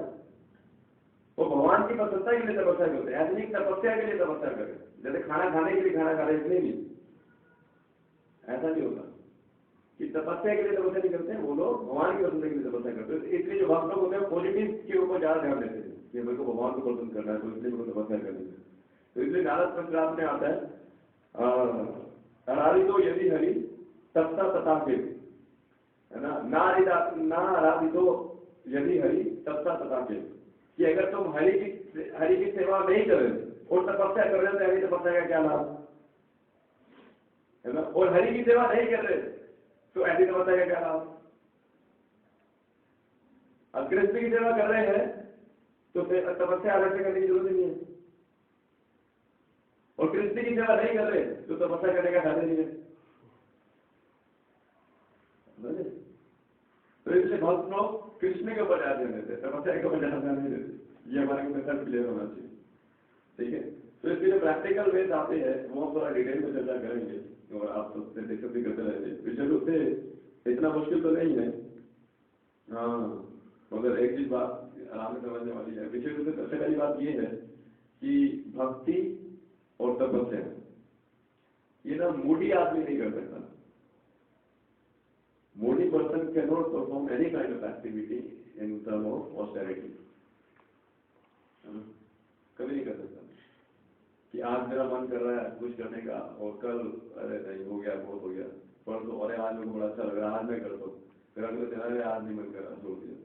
वो भगवान की प्रसन्नता के लिए तपस्या करते हैं, ऐसे नहीं तपस्या के लिए तपस्या करें। जैसे खाना खाने के लिए खाना खा रहे इसलिए नहीं, ऐसा नहीं होता कि तपस्या के लिए तपस्या नहीं करते हैं। वो लोग भगवान की प्रसन्नता के लिए तपस्या करते हैं। इसलिए जो भक्त लोग होते हैं पॉजिटिव के ऊपर ज्यादा ध्यान देते हैं कि मेरे को भगवान को प्रसन्न करना है, तो इसलिए मेरे को तपस्या करनी है। तो इसलिए नारद पंचरात्र में आता है आराधितो यदि हरि तपता तथा के, है ना, आराधितो यदि हरि तपता तथा के, कि अगर तुम हरि की सेवा नहीं कर रहे और तपस्या कर रहे हो तो हरि तपस्या का क्या लाभ, है ना। और हरि की सेवा नहीं कर रहे तो ऐसी तपस्या का क्या लाभ। अब कृष्ण की सेवा कर रहे हैं तो तपस्या अलग से करने की जरूरत नहीं है, और कृष्ण की सेवा नहीं कर रहे तो तपस्या करने का फायदा नहीं है। तो इसलिए भक्त लोग कृष्ण के ऊपर ध्यान देते, तपस्या के ऊपर ध्यान नहीं देते। ये हमारे को मेथड क्लियर होना चाहिए, ठीक है। तो इसलिए प्रैक्टिकल वेज आते हैं वो थोड़ा डिटेल में चर्चा करेंगे और आप सबसे डिस्कस भी करते रहेंगे। विषय रूप से इतना मुश्किल तो नहीं है, हाँ, मगर एक चीज बात आराम से समझने वाली है। विषय रूप से सबसे पहली बात ये है कि भक्ति और तपस्या ये ना मूडी आदमी नहीं कर सकता। Moody person can not perform any kind of activity in term of austerity, कभी नहीं कर सकता कि आज मेरा मन कर रहा है कुछ करने का और कल अरे नहीं हो गया, बहुत हो गया, परसों अरे आज मेरे को बड़ा अच्छा लग रहा है आज मैं कर दो, फिर अगले दिन अरे आज नहीं मन कर रहा, छोड़ दिया।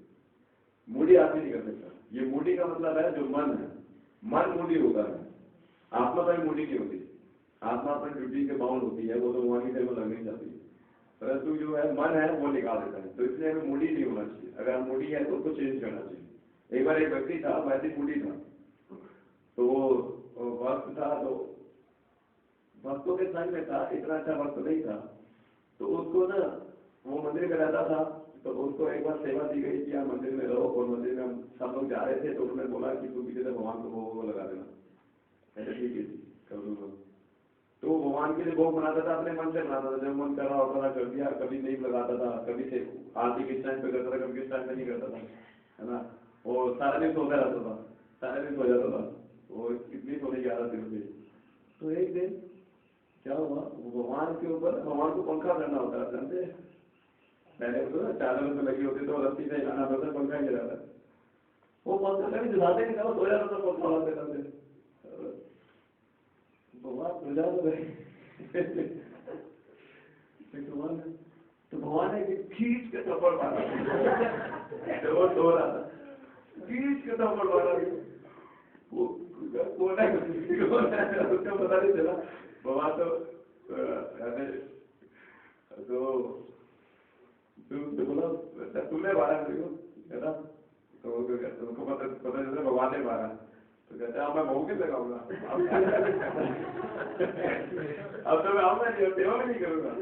मूडी आदमी नहीं कर सकता। ये मूडी का मतलब है जो मन है, मन मूडी होता है, आत्मा तो मूडी नहीं होती। आत्मा अपनी ड्यूटी के बाउंड होती है, वो तो भगवान की सेवा लगनी चाहती है, परंतु जो है मन है वो निकाल देता है। तो इसलिए हमें मूडी नहीं होना चाहिए। अगर हम मूडी है तो उसको चेंज करना चाहिए। एक बार एक व्यक्ति था वैसे मूडी था, तो वक्त था, तो भक्तों के संग में था, इतना अच्छा वक्त नहीं था, तो उसको ना वो मंदिर में रहता था, तो उसको एक बार सेवा दी गई कि आप मंदिर में रहो, और मंदिर में हम सब लोग जा रहे थे तो उन्होंने बोला कि तू पीछे से भगवान को भोग लगा देना। ऐसा ठीक है कर दूंगा। तो भगवान के लिए भोग बनाता था, अपने मन से बनाता था, जब मन कर रहा होता था कर दिया, कभी नहीं लगाता था, कभी से आरती किस टाइम पे करता था, कभी किस टाइम पे नहीं करता था, है ना। और सारा दिन सोता रहता था, सारा दिन सो जाता था, और कितनी सोने की आदत थी। तो एक दिन क्या हुआ, भगवान के ऊपर भगवान को पंखा करना होता है, जानते हैं पहले तो ना चादर में लगी होती तो रस्सी से हिलाना होता है, पंखा गिरा था, वो पंखा कभी दिखाते नहीं था, सो जाता था पंखा वाले करते भगवान प्रजा तो भगवान ने खींच के थप्पड़ मारा, वो सो रहा था, खींच के थप्पड़ मारा, वो कोना उसका पता नहीं चला। भगवान तो बोला तुमने मारा मेरे को, है ना। तो तुमको पता चला भगवान ने मारा, तो कहते हैं मैं भोग के लगाऊंगा अब तो मैं आऊंगा नहीं और सेवा भी नहीं करूंगा।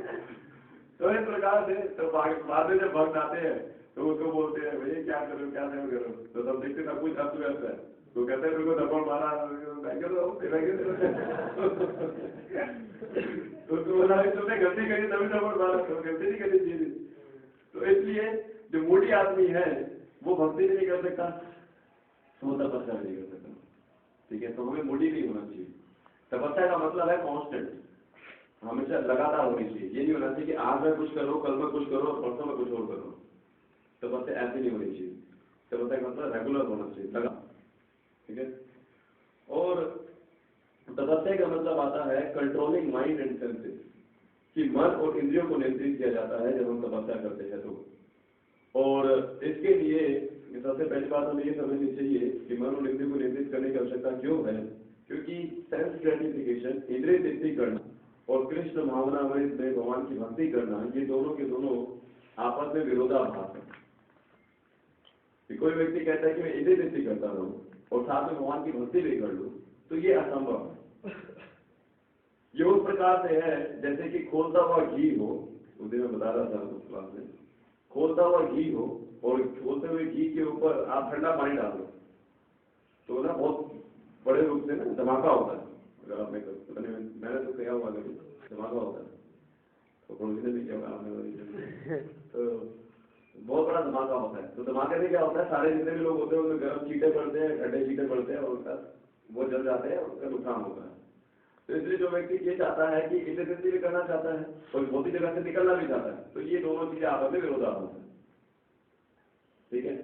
तो इस प्रकार से तो बाद में जब भक्त आते हैं तो उसको बोलते हैं भैया क्या करो क्या सेवा करो, तो सब देखते सब कुछ अस्त व्यस्त है, तो कहते हैं मेरे को थप्पड़ मारा, उसको बोला तुमने गलती करी तभी थप्पड़ मारा, तो गलती नहीं करनी चाहिए। तो इसलिए जो मूडी आदमी है वो भक्ति नहीं कर सकता, वो तपस्या नहीं कर सकता, ठीक है। तो हमें मूडी नहीं होना चाहिए। तपस्या का मतलब है कांस्टेंट, हमेशा लगातार होनी चाहिए। ये नहीं होना चाहिए कि आज में कुछ करो, कल में कुछ करो, परसों में कुछ और करो। तपस्या ऐसी नहीं होनी चाहिए। तपस्या का मतलब रेगुलर होना चाहिए, लगा, ठीक है। और तपस्या का मतलब आता है कंट्रोलिंग माइंड एंड सेंसेस, कि मन और इंद्रियों को नियंत्रित किया जाता है जब हम तपस्या करते हैं तो। और इसके लिए सबसे पहली बात हमें ये समझनी चाहिए कि मन और इंद्रियों को नियंत्रित करने की आवश्यकता क्यों है, क्योंकि सेल्फ ग्रेटिफिकेशन, इंद्रिय तृप्ति करना और कृष्ण भावना में भगवान की भक्ति करना, ये दोनों के दोनों आपस में विरोधाभास है। कोई व्यक्ति कहता है कि मैं इंद्रिय तृप्ति करता रहूं और साथ में भगवान की भक्ति भी कर लूं, तो ये असंभव है। ये उस प्रकार से है जैसे कि खोलता हुआ घी हो, उस दिन मैं बता रहा था उस क्लास में, खोलता हुआ घी हो और खोलते हुए घी के ऊपर आप ठंडा पानी डाल दो तो ना बहुत बड़े रूप से ना धमाका होता है। अगर आपने मैंने तो किया हुआ कभी, धमाका होता है, तो प्रोविजन भी किया आपने, तो बहुत बड़ा धमाका होता है। तो धमाके से क्या होता है, सारे जितने भी लोग होते हैं उनमें गर्म चीटे पड़ते हैं, ठंडे चीटे पड़ते हैं और उनका वो जल जाते हैं, उनका नुकसान होता है। तो इसलिए जो व्यक्ति ये चाहता है कि इलिसिटी भी करना चाहता है और भौतिक जगत से निकलना भी चाहता है, तो ये दोनों चीजें आपस में विरोधाभास है। ठीक है,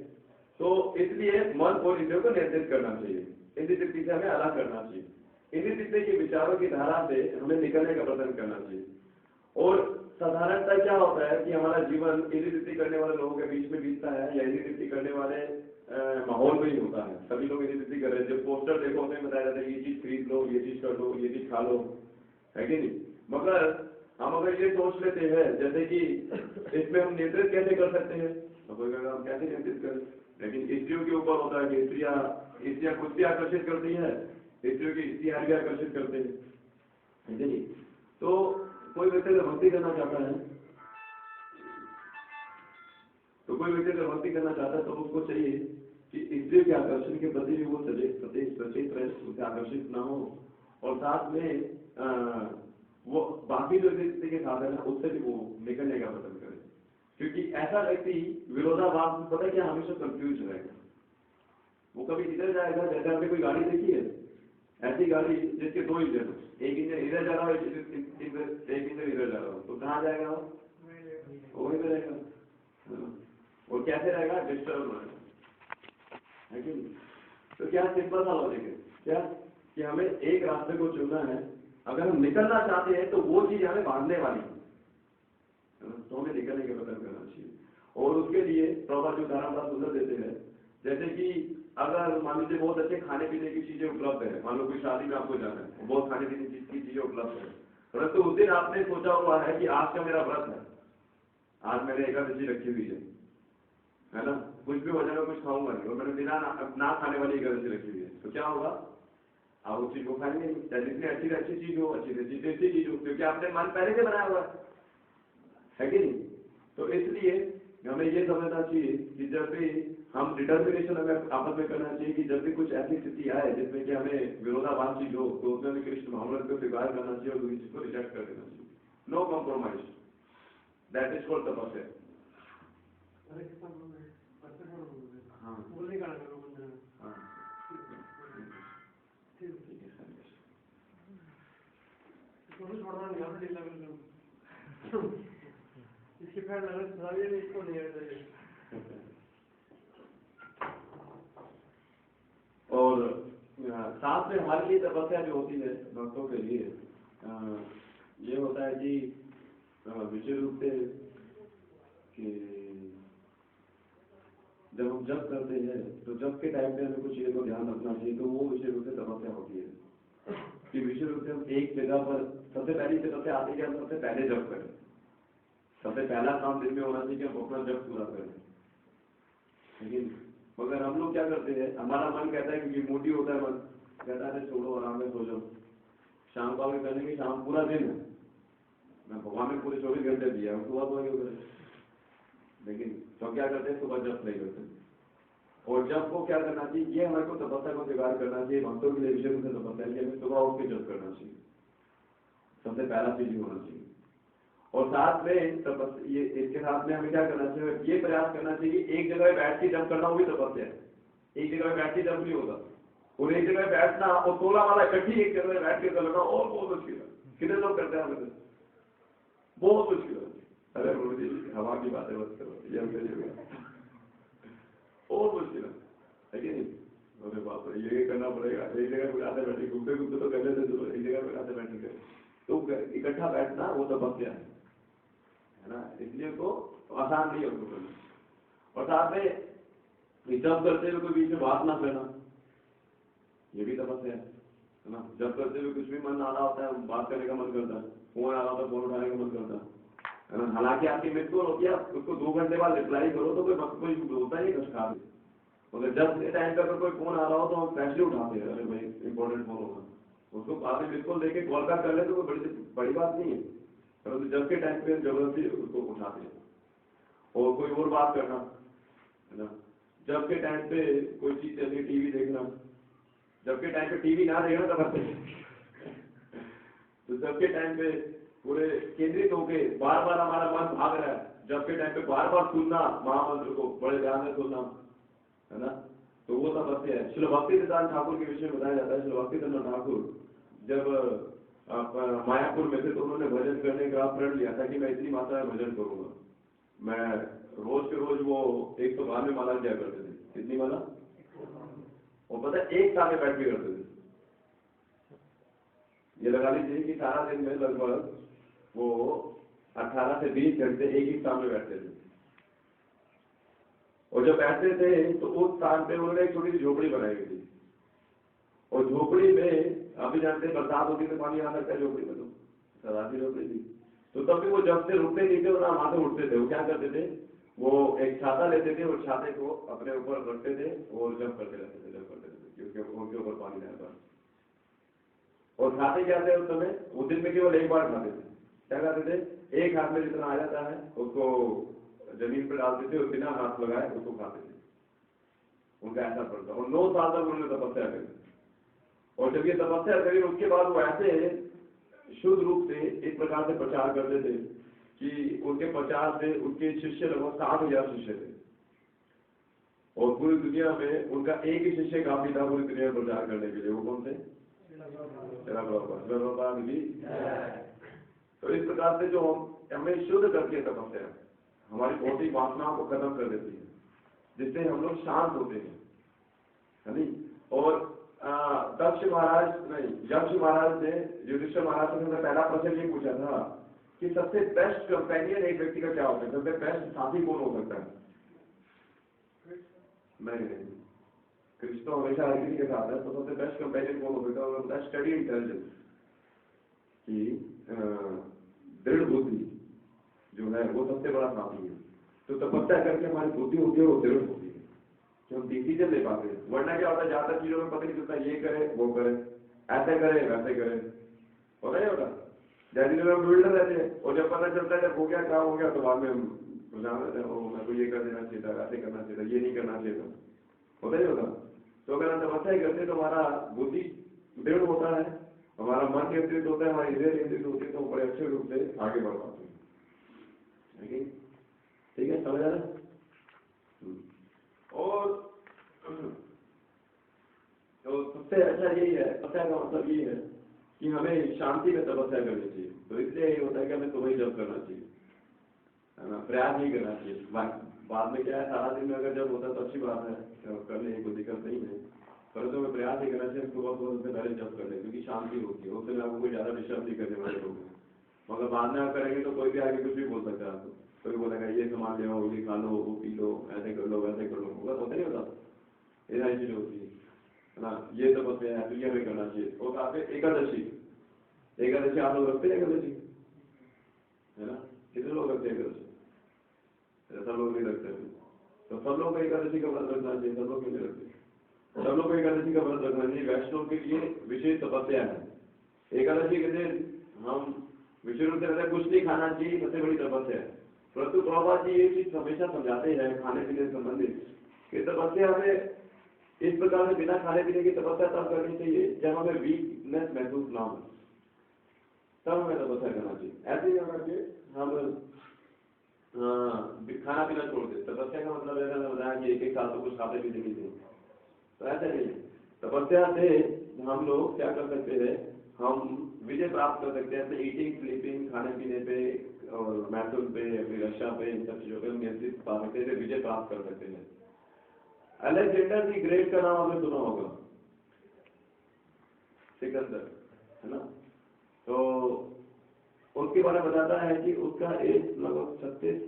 तो इसलिए मन और इंद्रियों को नियंत्रित करना चाहिए, इंद्रिय तृप्ति से हमें अलग करना चाहिए, इंद्रिय तृप्ति के विचारों की धारा से हमें निकलने का प्रयत्न करना चाहिए। और साधारणतः क्या होता है कि हमारा जीवन इंद्रिय तृप्ति करने वाले लोगों के बीच में बीतता है या इंद्रिय तृप्ति करने वाले माहौल में ही होता है। सभी लोग इंद्रिय तृप्ति कर रहे हैं, जब पोस्टर देखो हमें बताया जाता है ये चीज खरीद लो, ये चीज कर लो, ये चीज खा लो, है कि नहीं। मगर हम अगर ये सोच लेते हैं जैसे कि इसमें हम नियंत्रित कैसे कर सकते हैं, तो हम कैसे नियंत्रित करें, लेकिन स्त्रियों के ऊपर होता है कि स्त्रियां खुद भी आकर्षित करती है, स्त्रियों की इश्तिहार भी आकर्षित करते हैं, है कि नहीं। तो कोई व्यक्ति अगर भक्ति करना चाहता है, तो कोई व्यक्ति अगर भक्ति करना चाहता है तो उसको चाहिए कि स्त्रियों के आकर्षण के प्रति भी वो सचेत रहे, उससे आकर्षित ना हो, और साथ में वो बाकी जो स्त्री के साथ है ना उससे भी वो निकलने का प्रयत्न करे, क्योंकि ऐसा व्यक्ति विरोधाभास में पता है क्या हमेशा कंफ्यूज रहेगा। वो कभी इधर जाएगा, जैसे आपने कोई गाड़ी देखी है, ऐसी गाड़ी जिसके दो इंजन, एक इंजन इधर जा रहा हो, एक इंजन इधर जा रहा हो, तो कहाँ जाएगा वो इधर रहेगा, और कैसे रहेगा, डिस्टर्ब रहेगा, है कि नहीं। तो क्या सिंपल सा लॉजिक है क्या कि हमें एक रास्ते को चुनना है, अगर हम निकलना चाहते हैं तो वो चीज हमें बांधने वाली है, तो हमें निकलने का प्रयत्न करना चाहिए। और उसके लिए प्रभा जो उदाहरण बड़ा सुंदर देते हैं, जैसे कि अगर मान लीजिए बहुत अच्छे खाने पीने की चीजें उपलब्ध है, मान लो कोई शादी में आपको जाना है, बहुत खाने पीने की चीजें उपलब्ध है, परंतु उस दिन आपने सोचा हुआ है कि आज का मेरा व्रत है, आज मैंने एकादशी रखी हुई है ना, कुछ भी हो जाएगा कुछ खाऊंगा नहीं, और मैंने बिना ना खाने वाली एकादशी रखी हुई है, तो क्या होगा, आप उस चीज को खाएंगे नहीं, चाहे जितनी अच्छी चीज हो, अच्छी चीज हो, क्योंकि आपने मन पहले से बनाया हुआ है कि नहीं। तो इसलिए हमें ये समझना चाहिए कि जब भी हम डिटर्मिनेशन हमें आपस में करना चाहिए कि जब भी कुछ ऐसी स्थिति आए जिसमें कि हमें विरोधाभास चीज हो, तो उसमें हमें कृष्ण भावना को स्वीकार करना चाहिए और दूसरी चीज को रिजेक्ट कर देना चाहिए। No compromise, that is called tapasya. हाँ बोलने का इसके पैर लगे इसको नहीं है। और साथ में हमारे लिए तपस्या जो होती है भक्तों के लिए ये होता है कि विशेष रूप से कि जब हम जप करते हैं तो जप के टाइम पे हमें कुछ चीजों को ध्यान रखना चाहिए, तो वो विशेष रूप से तपस्या होती है कि विशेष रूप से हम एक जगह पर सबसे पहली तपस्या आती है कि हम सबसे पहले जप करें, सबसे पहला काम दिन में होना चाहिए कि हम अपना जप पूरा करें। लेकिन मगर हम लोग क्या करते हैं, हमारा मन कहता है क्योंकि मोटी होता है मन, कहता है छोड़ो आराम में सो जाओ, शाम को आगे करने की शाम पूरा दिन है, मैं भगवान ने पूरे 24 घंटे दिया है, सुबह तो क्यों करें। लेकिन तो क्या करते हैं, सुबह जप नहीं करते, और जब को क्या करना चाहिए, ये हमारे को तपस्या को स्वीकार करना चाहिए। भक्तों के लिए विषय रूप से तपस्या है कि हमें सुबह उठ के जप करना चाहिए, सबसे पहला चीज होना चाहिए। और साथ में ये इसके साथ में हमें क्या करना चाहिए, ये प्रयास करना चाहिए कि एक जगह बैठ के जप करना, वो भी तपस्या है। एक जगह बैठ के जप नहीं होगा, और एक जगह बैठना और 16 वाला इकट्ठी एक जगह बैठ के करना और बहुत मुश्किल है। कितने लोग करते हैं हमें, बहुत मुश्किल है। अरे गुरु जी हवा की बातें मत करो, ये बहुत मुश्किल है कि नहीं। अरे बाप रे, ये करना पड़ेगा, एक जगह पे आते बैठे घूमते घूमते तो कर लेते, चलो एक जगह पे आते बैठे तो इकट्ठा बैठना वो तपस्या है ना, इसलिए उसको आसान नहीं है उसको करना। और साथ में जब करते हुए कोई बीच में बात ना करना, ये भी तपस्या है ना। जब करते हुए कुछ भी मन आ रहा होता है, बात करने का मन करता है, फोन आ रहा होता है, फोन उठाने का मन करता है ना। हालांकि आपकी मिस कॉल होती है, उसको 2 घंटे बाद रिप्लाई करो तो कोई होता ही कुछ खा, मगर जब के टाइम पे अगर कोई फोन आ रहा हो तो हम फैसले उठाते हैं, अरे भाई इंपॉर्टेंट फोन होगा, उसको आपने बिल्कुल देखे कॉल बैक कर ले तो कोई बड़ी बात नहीं है, परंतु जब के टाइम पे जबरदस्ती उसको उठाते हैं। और कोई और बात करना है ना, जब के टाइम पे कोई चीज चल रही टीवी देखना, जब के टाइम पे टीवी ना देखना तब तो जब के टाइम पे पूरे केंद्रित होके बार बार हमारा मन भाग रहा है, जब के टाइम पे बार बार सुनना महामंत्र को बड़े ध्यान से सुनना, है ना, तो वो तपस्या है। श्री भक्ति सिद्धांत ठाकुर के विषय में बताया जाता है। श्री भक्ति सिद्धांत ठाकुर जब मायापुर में थे तो उन्होंने भजन करने का प्रण लिया था कि मैं इतनी मात्रा में भजन करूंगा। मैं रोज के रोज वो 192 माला किया करते थे। कितनी माला? और पता है एक साल में बैठ के करते थे। ये लगा लीजिए कि सारा दिन में लगभग वो 18 से 20 घंटे एक ही स्थान में बैठते थे। और जब बैठते थे तो उस स्थान पे उन्होंने एक छोटी सी झोपड़ी बनाई हुई थी, और झोपड़ी में अभी जानते हैं बरसात होती तो पानी आ सकता है झोपड़ी में, तो सराती झोपड़ी थी। तो तब भी वो जब से रुकते नहीं थे और ना वहां से उठते थे। वो क्या करते थे, वो एक छाता लेते थे और छाते को अपने ऊपर रखते थे और जब करते रहते थे, जब करते रहते थे क्योंकि उनके ऊपर पानी रहता। और खाते क्या थे उस समय, वो दिन में केवल एक बार खाते थे। क्या खाते थे? एक हाथ में जितना आ जाता है उसको जमीन पर डालते थे और बिना हाथ लगाए उसको खाते थे। उनका ऐसा पड़ता। और 9 साल तक उन्होंने तपस्या करी। और जब ये तपस्या करी उसके बाद वो ऐसे शुद्ध रूप से एक प्रकार से प्रचार करते थे कि उनके प्रचार से उनके शिष्य लगभग 60,000 शिष्य थे। और पूरी दुनिया में उनका एक ही शिष्य काफी था पूरी दुनिया में प्रचार करने के लिए। वो कौन थे? तो इस प्रकार से जो हमें शुद्ध करती है तपस्या, हमारी भौतिक वासनाओं को खत्म कर देती है, जिससे हम लोग शांत होते हैं, है नहीं। और दक्ष महाराज नहीं, यक्ष महाराज ने युधिष्ठिर महाराज से पहला प्रश्न ये पूछा था कि सबसे बेस्ट कंपेनियन एक व्यक्ति का क्या होता है, सबसे बेस्ट साथी कौन हो सकता है? नहीं, कृष्ण तो हमेशा हर किसी के साथ है, तो सबसे बेस्ट कंपेनियन कौन हो सकता है? उन्होंने बताया स्टडी इंटेलिजेंस, कि दृढ़ बुद्धि जो है वो सबसे बड़ा साथी है। तो तपस्या करके हमारी बुद्धि होती है वो दृढ़ होती है कि हम डिसीजन ले पाते हैं। वरना क्या होता है, ज्यादा चीजों में पता नहीं चलता, ये करे वो करे, ऐसे करे वैसे करे, होता ही होता। जैसे हम बिल्डर रहते हैं और जब पता चलता है जब हो गया काम हो गया तो बाद में हम रुझान रहते हैं, मेरे को ये कर देना चाहिए था, ऐसे करना चाहिए था, ये नहीं करना चाहिए था, होता ही होता। तो अगर हम तपस्या करते तो हमारा बुद्धि दृढ़ होता है, हमारा मन नियंत्रित होता है, हमारी इंद्रिय नियंत्रित होती है, तो बड़े अच्छे रूप से आगे बढ़ पाते हैं। ठीक है, समझ आ रहा है? और तो सबसे अच्छा यही है, तपस्या का मतलब ये है कि हमें शांति में तपस्या करनी चाहिए। तो इसलिए यही होता है कि हमें तुम्हें जब करना चाहिए, है ना, प्रयास नहीं करना चाहिए। बाद में क्या है, सारा दिन में अगर जब होता है तो अच्छी बात है, करने की कोई दिक्कत नहीं है, परंतु हमें प्रयास नहीं करना चाहिए। सुबह सुबह से पहले जब कर ले, क्योंकि शांति होती है, उससे आपको कोई ज्यादा डिस्टर्ब नहीं करने वाले लोग हैं। मगर बाद में आप करेंगे तो कोई भी आगे कुछ भी बोल सकता है आपको, कोई बोलेगा ये सामान ले आओ, ये खा लो, वो पी लो, ऐसे कर लो वैसे कर लो, होता नहीं होता, ये सारी चीजें होती है ना। ये तपस्या है, तो ये हमें करना चाहिए। और आपके एकादशी आप लोग रखते हैं एकादशी, है ना? कितने लोग रखते हैं एकादशी? सब लोग नहीं रखते हैं। तो सब लोग को एकादशी का व्रत रखना चाहिए, सब लोग क्यों नहीं रखते? सब लोग को एकादशी का व्रत रखना चाहिए। वैष्णव के लिए विशेष तपस्या है। एकादशी के दिन हम विशेष रूप से कुछ नहीं खाना चाहिए, सबसे बड़ी तपस्या है। परंतु प्रभुपाद जी ये चीज हमेशा समझाते हैं खाने पीने से संबंधित, कि तपस्या हमें इस प्रकार से बिना खाने पीने की तपस्या तब करनी चाहिए जब हमें वीकनेस महसूस ना हो, तब हमें तपस्या करना चाहिए। ऐसे ही करके हम खाना पीना छोड़ दे। तपस्या का मतलब ऐसा नहीं बताया कि एक साल तो कुछ खाते पीते नहीं थे, तो ऐसा नहीं। तपस्या से हम लोग क्या कर सकते हैं, हम विजय प्राप्त कर सकते हैं अपने ईटिंग, स्लीपिंग, खाने पीने पे और मैथुन पे, अपनी रक्षा पे, इन सब चीजों पे हम नियंत्रित पा सकते हैं, विजय प्राप्त कर सकते हैं। अलेक्जेंडर दी ग्रेट का नाम आपने सुना होगा, सिकंदर, है ना? तो उसके बारे में बताता है कि उसका एज लगभग 36,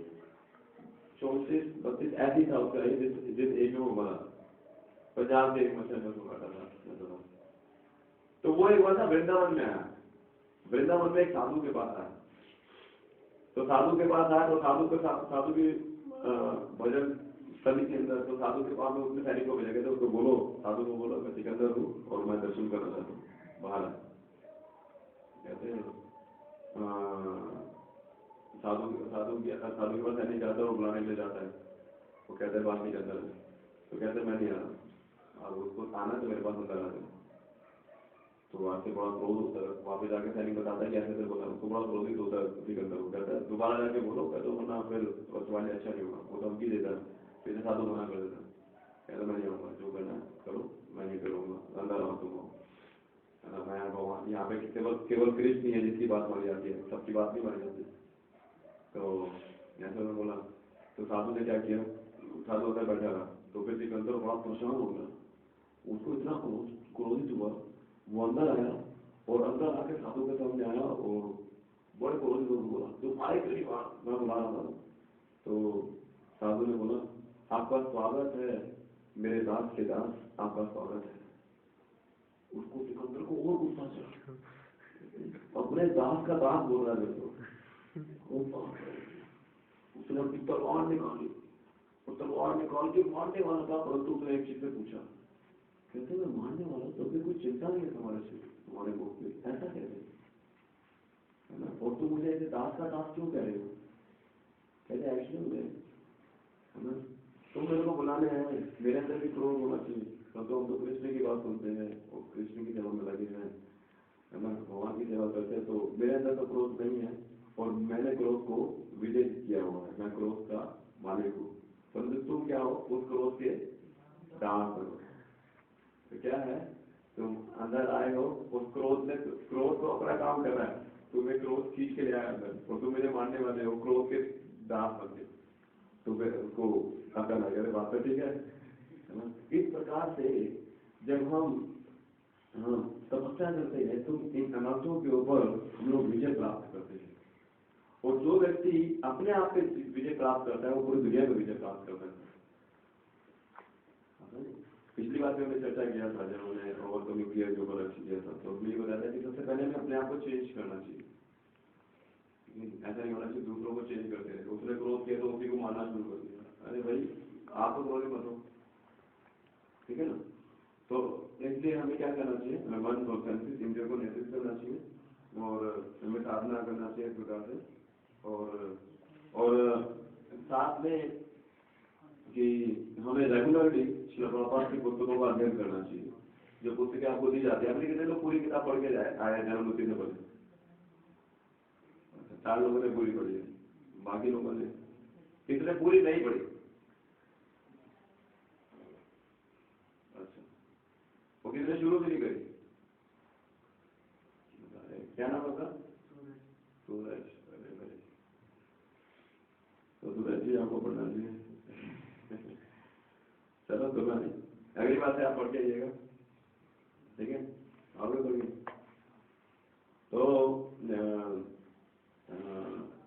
34, 32 ऐसी था उसका एज, जिस एज में वो मरा। पंजाब से एक मछली में काटा था। तो वो एक बार वृंदावन में आया, वृंदावन में एक साधु के पास आया। तो साधु के पास आया तो साधु की भजन स्थली के अंदर, तो साधु के पास में उसने सैनिक को भेजा, तो उसको बोलो, साधु को बोलो मैं सिकंदर हूँ और मैं दर्शन करना चाहता हूँ, बाहर है। कहते हैं साधु के पास नहीं जाता, वो बुलाने के लिए जाता है, वो कहते हैं बाकी के अंदर है, तो कहते हैं मैं नहीं आ रहा, अब उसको आना तो मेरे पास अंदर आ जाए। तो वहाँ से बड़ा क्रोध होता है, वहाँ पे जाके सैनिक बताता है कि ऐसे बोला, उसको बड़ा क्रोधित होता है उसी के अंदर, वो कहता है दोबारा जाके बोलो, कहते वरना फिर वाले अच्छा नहीं होगा, वो धमकी देता है, फिर साधु मना कर देता है, कहता मैं नहीं आऊँगा, जो करना है करो, मैं नहीं करूँगा, अंदर आओ तुम, है ना, मैं भगवान यहाँ पे केवल कृष्ण ही है जिसकी बात मानी जाती है, सबकी बात नहीं मानी जाती। तो ऐसा मैं बोला, तो साधु ने क्या किया, साधु अंदर बैठा रहा, तो फिर सिकंदर बड़ा परेशान हो गया, उसको इतना क्रोधित हुआ, वो अंदर आया और अंदर आके साधु के सामने आया और बड़े क्रोधित होकर बोला तुम्हारे कई बार मैं बुला रहा था। तो साधु ने बोला आपका स्वागत है मेरे दास के दास, आपका स्वागत है। उसको सिकंदर को और गुस्सा चला, अपने दास का दास बोल रहा है तो उसने अपनी तलवार निकाली और तलवार निकाल के मारने वाला था, परंतु उसने एक चीज से पूछा, कहते मैं मारने वाला तो अभी कोई चिंता नहीं है तुम्हारे से, तुम्हारे मुख में ऐसा कहते है ना, और तुम मुझे ऐसे दास का दास क्यों कह रहे हो? कहते एक्चुअली मुझे है ना, तुम मेरे को बुलाने आए, मेरे अंदर भी क्रोध होना चाहिए, तो हम तो कृष्ण की बात सुनते हैं और कृष्ण की सेवा में लगे हैं, है ना, भगवान की सेवा करते हैं, तो मेरे अंदर तो क्रोध नहीं है और मैंने क्रोध को विजय किया हुआ है, मैं क्रोध का मालिक हूँ, परंतु तुम क्या हो, उस क्रोध के दास करो। तो क्या है, तुम अंदर आए हो, उस क्रोध तो अपना काम कर रहा है, तुम्हें क्रोध खींच के ले आया अंदर और तुम मेरे मानने वाले हो, क्रोध के दास बन गए, तो फिर उसको अकल आ गया, बात तो ठीक है ना। इस प्रकार से जब हम तपस्या करते हैं तो इन अनर्थों के ऊपर हम लोग विजय प्राप्त करते हैं, और जो व्यक्ति अपने आप पे विजय प्राप्त करता है वो पूरी दुनिया में विजय प्राप्त करता है। पिछली बार में हमने चर्चा किया था जब हमने ओवरकमिंग फियर के ऊपर रख दिया था, तो हमने ये बताया था कि सबसे पहले हमें अपने आप को चेंज करना चाहिए, ऐसा नहीं होना चाहिए दूसरों को चेंज करते रहे। उसने क्रोध किया तो उसी को मानना शुरू कर दिया, अरे भाई आप तो क्रोध मत हो, ठीक है ना। तो इसलिए हमें क्या करना चाहिए, हमें मन और संस्कृत इंद्रियों को नियंत्रित करना चाहिए और हमें साधना करना चाहिए इस प्रकार से, और साथ में कि हमें रेगुलरली श्रील प्रभुपाद की पुस्तकों का अध्ययन करना चाहिए। जो पुस्तकें आपको दी जाती है, आपने कितने लोग पूरी किताब पढ़ के आए जन्मति से पढ़े? 4 लोगों ने पूरी पढ़ी है, बाकी लोगों ने कितने पूरी नहीं पढ़ी? अच्छा, वो कितने शुरू भी नहीं करी? क्या नाम होगा? सूरज। तो सूरज जी आपको पढ़ना चाहिए। चलो सुना नहीं, अगली बात है आप पढ़ के आइएगा, ठीक है, आगे बढ़िए।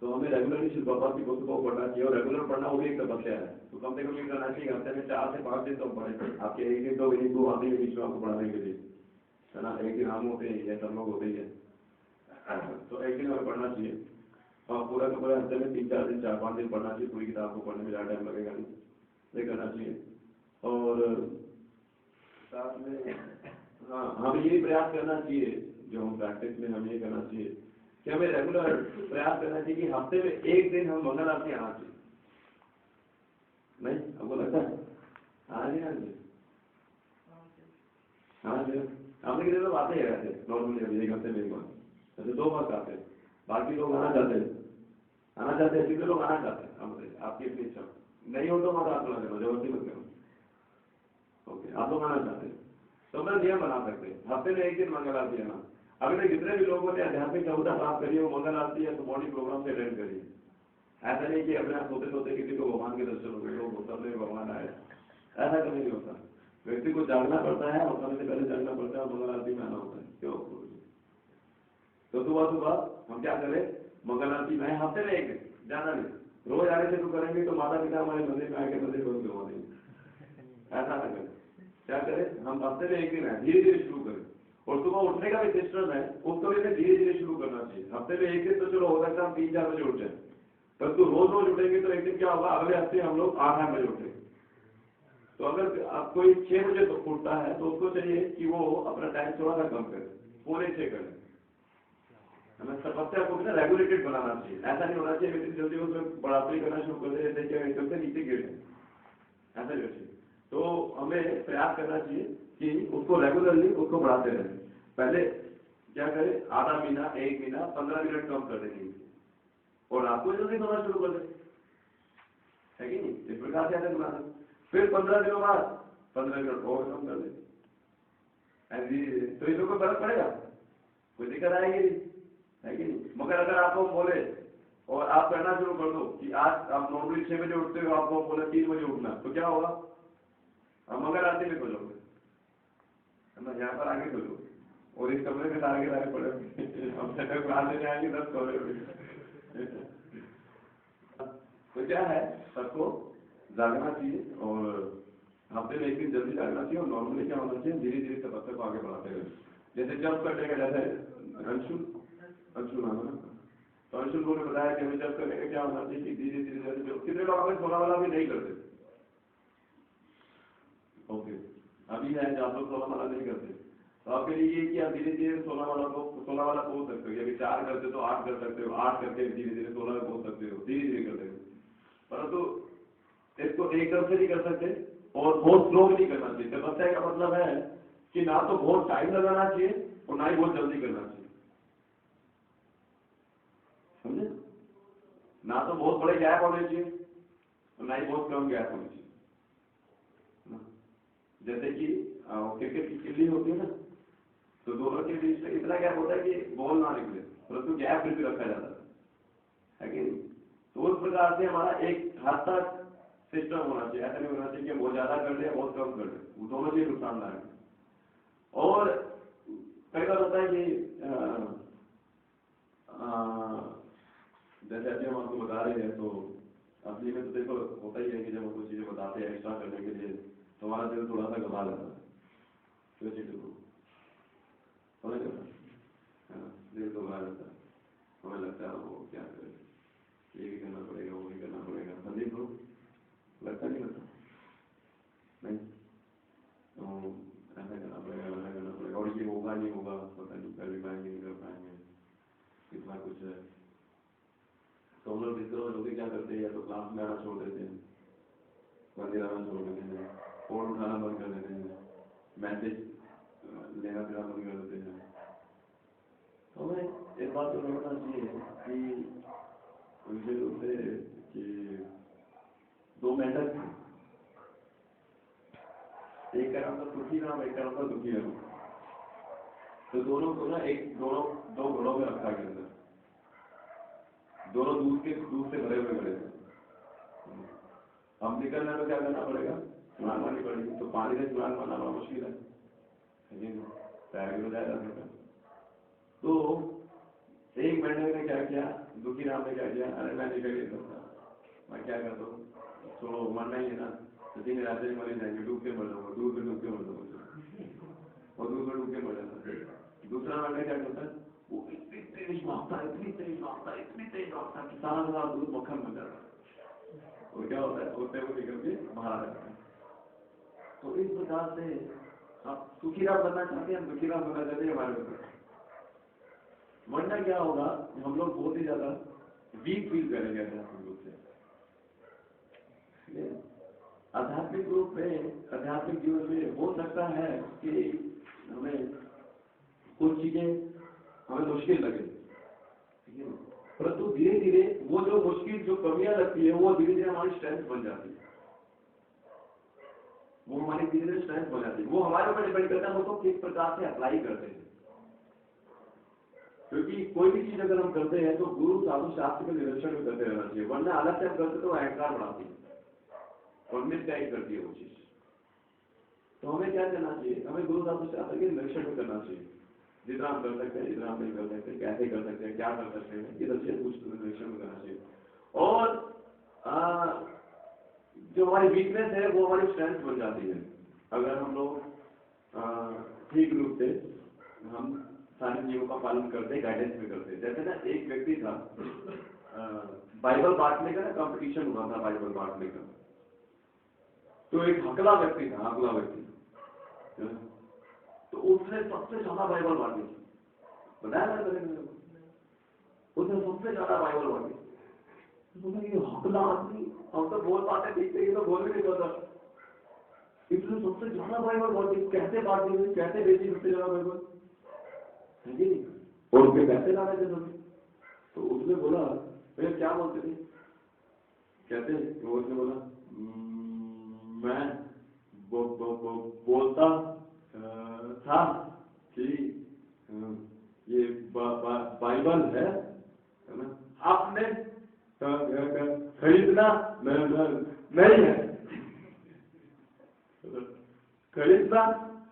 तो हमें रेगुलरली श्री प्रभुपाद की पुस्तकों को पढ़ना चाहिए, और रेगुलर पढ़ना वो भी एक तपस्या है, तो कम से कम ये करना चाहिए हफ्ते में 4 से 5 दिन तो हम पढ़े, आपके 1 दिन 2 दिन 2 आते हैं बीच में आपको पढ़ाने के लिए, है ना, एक दिन हम होते हैं या सब लोग होते ही है, तो एक दिन हमें पढ़ना चाहिए, और पूरा का पूरा हफ्ते में 3-4 दिन 4-5 दिन पढ़ना चाहिए, पूरी किताब को पढ़ने में ज़्यादा टाइम लगेगा नहीं, ये करना चाहिए। और साथ में हमें ये प्रयास करना चाहिए, जो हम प्रैक्टिस में हमें ये करना चाहिए कि हमें रेगुलर प्रयास करना चाहिए कि हफ्ते में 1 दिन हम मंगल आरती आना चाहिए। नहीं आपको लगता है? हाँ जी, हाँ जी, हाँ जी। आपने कितने लोग आते हैं ऐसे नॉर्मली अभी 1 हफ्ते में 1 बार, जैसे 2 बार आते हैं, बाकी लोग आना चाहते हैं, कितने लोग आना चाहते हैं? आपकी अपनी इच्छा, नहीं हो तो मत आप बना देना, जबरदस्ती मत करो। ओके, आप लोग आना चाहते हैं तो अपना नियम बना सकते हैं, हफ्ते में 1 दिन मंगल आरती है ना। अभी तक जितने भी लोगों ने आध्यात्मिक क्षमता प्राप्त करी है वो मंगल आरती है तो मॉर्निंग प्रोग्राम से अटेंड करिए। ऐसा नहीं कि अपने आप सोते सोते किसी को भगवान के दर्शन हो गए, लोग सबने भगवान आए, ऐसा कभी नहीं होता। व्यक्ति को जागना पड़ता है और समय से पहले जागना पड़ता है और मंगल आरती में आना होता है। क्यों? तो सुबह सुबह हम क्या करें, मंगल आरती में हफ्ते में 1 दिन, जाना नहीं, रोज आने शुरू करेंगे तो माता पिता हमारे मंदिर में आके मंदिर बंद करवा देंगे। ऐसा ना करें, क्या करें, हम हफ्ते में 1 दिन है, धीरे धीरे शुरू करें। और सुबह उठने का भी सिस्टम है, उसको भी धीरे धीरे शुरू करना चाहिए। हफ्ते में 1 दिन तो चलो हो सकता है हम 3-4 बजे उठ जाए, परंतु रोज रोज उठेंगे तो एक दिन क्या होगा, अगले हफ्ते हम लोग 8 बजे उठेंगे। तो अगर आप कोई 6 बजे तो उठता है तो उसको चाहिए कि वो अपना टाइम थोड़ा सा कम करे, 5:45 करें, हमें तपस्या को भी ना रेगुलेटेड बनाना चाहिए। ऐसा नहीं होना चाहिए व्यक्ति जल्दी उसमें बढ़ोतरी करना शुरू कर दे, जैसे कि एकदम से नीचे गिर जाए, ऐसा नहीं चाहिए। तो हमें प्रयास करना चाहिए कि उसको रेगुलरली उसको बढ़ाते रहें। पहले क्या करें, आधा महीना, 1 महीना, 15 मिनट कम कर देंगे और रात को जल्दी सोना शुरू कर दें, है कि नहीं? इस प्रकार से ऐसे बना दें। फिर 15 दिनों बाद 15 मिनट और कम कर दें, तो इसमें कोई फर्क पड़ेगा? कोई दिक्कत आएगी नहीं, है कि नहीं? मगर अगर आपको बोले और आप करना शुरू कर दो कि आज आप नॉर्मली 6 बजे उठते हो, आपको बोले 3 बजे उठना, तो क्या होगा? हम मगर आरती में सो जाओगे, है ना? यहाँ पर आगे सो जाओ और इस कमरे में सारे के सारे पड़े हम सेटअप क्लास लेने आएंगे 10 कमरे। तो क्या है, सबको जागना चाहिए और हफ्ते में 1 दिन जल्दी जागना चाहिए। और नॉर्मली क्या होना चाहिए, धीरे धीरे तपस्या को आगे बढ़ाते रहे। जैसे जब करने का, जैसे अंशुल नाम है ना, तो अंशुल को बताया कि हमें जब करने का क्या होना चाहिए कि धीरे धीरे जैसे जो कितने लोग हमें सोना वाला भी नहीं करते, ओके अभी है जो आप लोग सोना वाला नहीं करते, तो आपके लिए ये कि आप धीरे धीरे सोना वाला पहुंच सकते हो। अभी 4 करते तो 8 कर सकते हो, 8 करके धीरे धीरे 16 में पहुंच सकते हो, धीरे धीरे करते हो। परंतु इसको एकदम से नहीं कर सकते और बहुत स्लो भी नहीं करना चाहिए। तपस्या का मतलब है कि ना तो बहुत टाइम लगाना चाहिए और ना ही बहुत जल्दी करना चाहिए, समझे? ना तो बहुत बड़े गैप होने चाहिए और ना ही बहुत कम गैप होने चाहिए। जैसे कि क्रिकेट की किल्ली होती है ना, तो दोनों के बीच में इतना गैप होता है कि बॉल ना निकले, परंतु गैप फिर भी रखा जाता है कि नहीं? तो उस प्रकार से हमारा एक हद तक सिस्टम होना चाहिए। ऐसा नहीं होना चाहिए कि बहुत ज्यादा कर दे या बहुत कम कर दे, वो दोनों चीज नुकसानदायक है। और कई बार होता है कि जैसे अभी हम आपको बता रहे हैं, तो असली में तो देखो होता ही है कि जब हम कुछ चीजें बताते हैं एक्स्ट्रा करने के लिए, तो हमारा दिल थोड़ा सा घबरा लेता है, तो चीजों को समझ लेता है, दिल घबरा लेता है, हमें लगता है वो क्या करें, ये भी करना पड़ेगा, वो भी करना पड़ेगा। संदीप को लगता नहीं, लगता नहीं, तो ऐसा करना पड़ेगा, वैसा करना पड़ेगा, और ये होगा नहीं होगा, पता नहीं कर भी पाएंगे नहीं कर पाएंगे, इतना कुछ है। तो हम लोग लोग क्या करते हैं, या तो क्लास में आना छोड़ देते हैं, मंदिर आना छोड़ देते हैं, फोन उठाना बंद कर देते हैं, मैसेज लेना देना बंद कर देते हैं। तो हमें एक बात तो समझना चाहिए कि उनके रूप से कि 2 मेंढक थे, एक का नाम था सुखी राम, एक का नाम था दुखी राम। तो दोनों को ना दो घड़ों में रखा गया था, दोनों दूध से भरे हुए घड़े थे। हम निकलने में क्या करना पड़ेगा, स्नान मारनी पड़ेगी, तो पानी से स्नान मारना बड़ा मुश्किल है, पैर भी हो जाएगा। तो एक मेंढक ने क्या किया, दुखी राम ने क्या किया, अरे मैं निकल नहीं सकता, मैं क्या करता हूँ, तो मरना ही है ना, तो 3 रास्ते में मर जाएंगे, डूब के मर जाऊंगा, दूध में डूब के मर जाऊंगा, और दूध में डूब के मर जाता। दूसरा मेंढक क्या करता है, वो इतनी तेज भागता है कि सारा का सारा दूध मक्खन बन जाता है, और क्या होता है, उससे वो निकल के बाहर आ जाता है। तो इस प्रकार से आप सुखी राम बनना चाहते हैं, दुखी राम बनना चाहते हैं, हमारे ऊपर वरना क्या होगा, हम लोग बहुत ही ज्यादा वीक फील करेंगे आध्यात्मिक रूप से। आध्यात्मिक रूप में, आध्यात्मिक जीवन में हो सकता है कि हमें कुछ चीजें हमें मुश्किल लगे, परंतु धीरे धीरे वो जो मुश्किल, जो कमियां लगती है, वो धीरे धीरे हमारी स्ट्रेंथ बन जाती है, वो हमारी धीरे धीरे स्ट्रेंथ बन जाती है। वो हमारे ऊपर डिपेंड करता है, हम उसको किस प्रकार से अप्लाई करते हैं। क्योंकि कोई भी चीज अगर हम करते हैं तो गुरु साधु शास्त्र के निरीक्षण में करते रहना चाहिए, वरना अलग से हम करते तो अहंकार बढ़ाती है और मिसगाइड करती है वो चीज। तो हमें क्या करना चाहिए, हमें गुरु साधु शास्त्र के निरीक्षण में करना चाहिए, जितना हम कर सकते हैं, जितना हम नहीं कर सकते, कैसे कर सकते हैं, क्या कर सकते हैं, ये सब चीजें कुछ निरीक्षण में करना चाहिए। और जो हमारी वीकनेस है वो हमारी स्ट्रेंथ बन जाती है, अगर हम लोग ठीक रूप से हम सारे नियमों का पालन करते, गाइडेंस में करते। जैसे ना एक व्यक्ति था, बाइबल बांटने का ना कंपटीशन हुआ था, बाइबल बांटने का, तो एक हकला व्यक्ति था, हकला व्यक्ति, तो उसने सबसे ज्यादा बाइबल बांटी, बताया मैंने, उसने सबसे ज्यादा बाइबल पढ़ी। बोला ये हकला आदमी, हम तो बोल पाते ठीक है, ये तो बोल भी नहीं पाता, इसने सबसे ज्यादा बाइबल पढ़ी, कैसे बात हुई, कैसे बेची सबसे ज्यादा बाइबल है कि नहीं, और उसके पैसे ला रहे थे सब। तो उसने बोला भैया क्या बोलते थे, कहते वो उसने बोला मैं बोलता था कि ये बाइबल है ना, आपने खरीदना नहीं है, खरीदना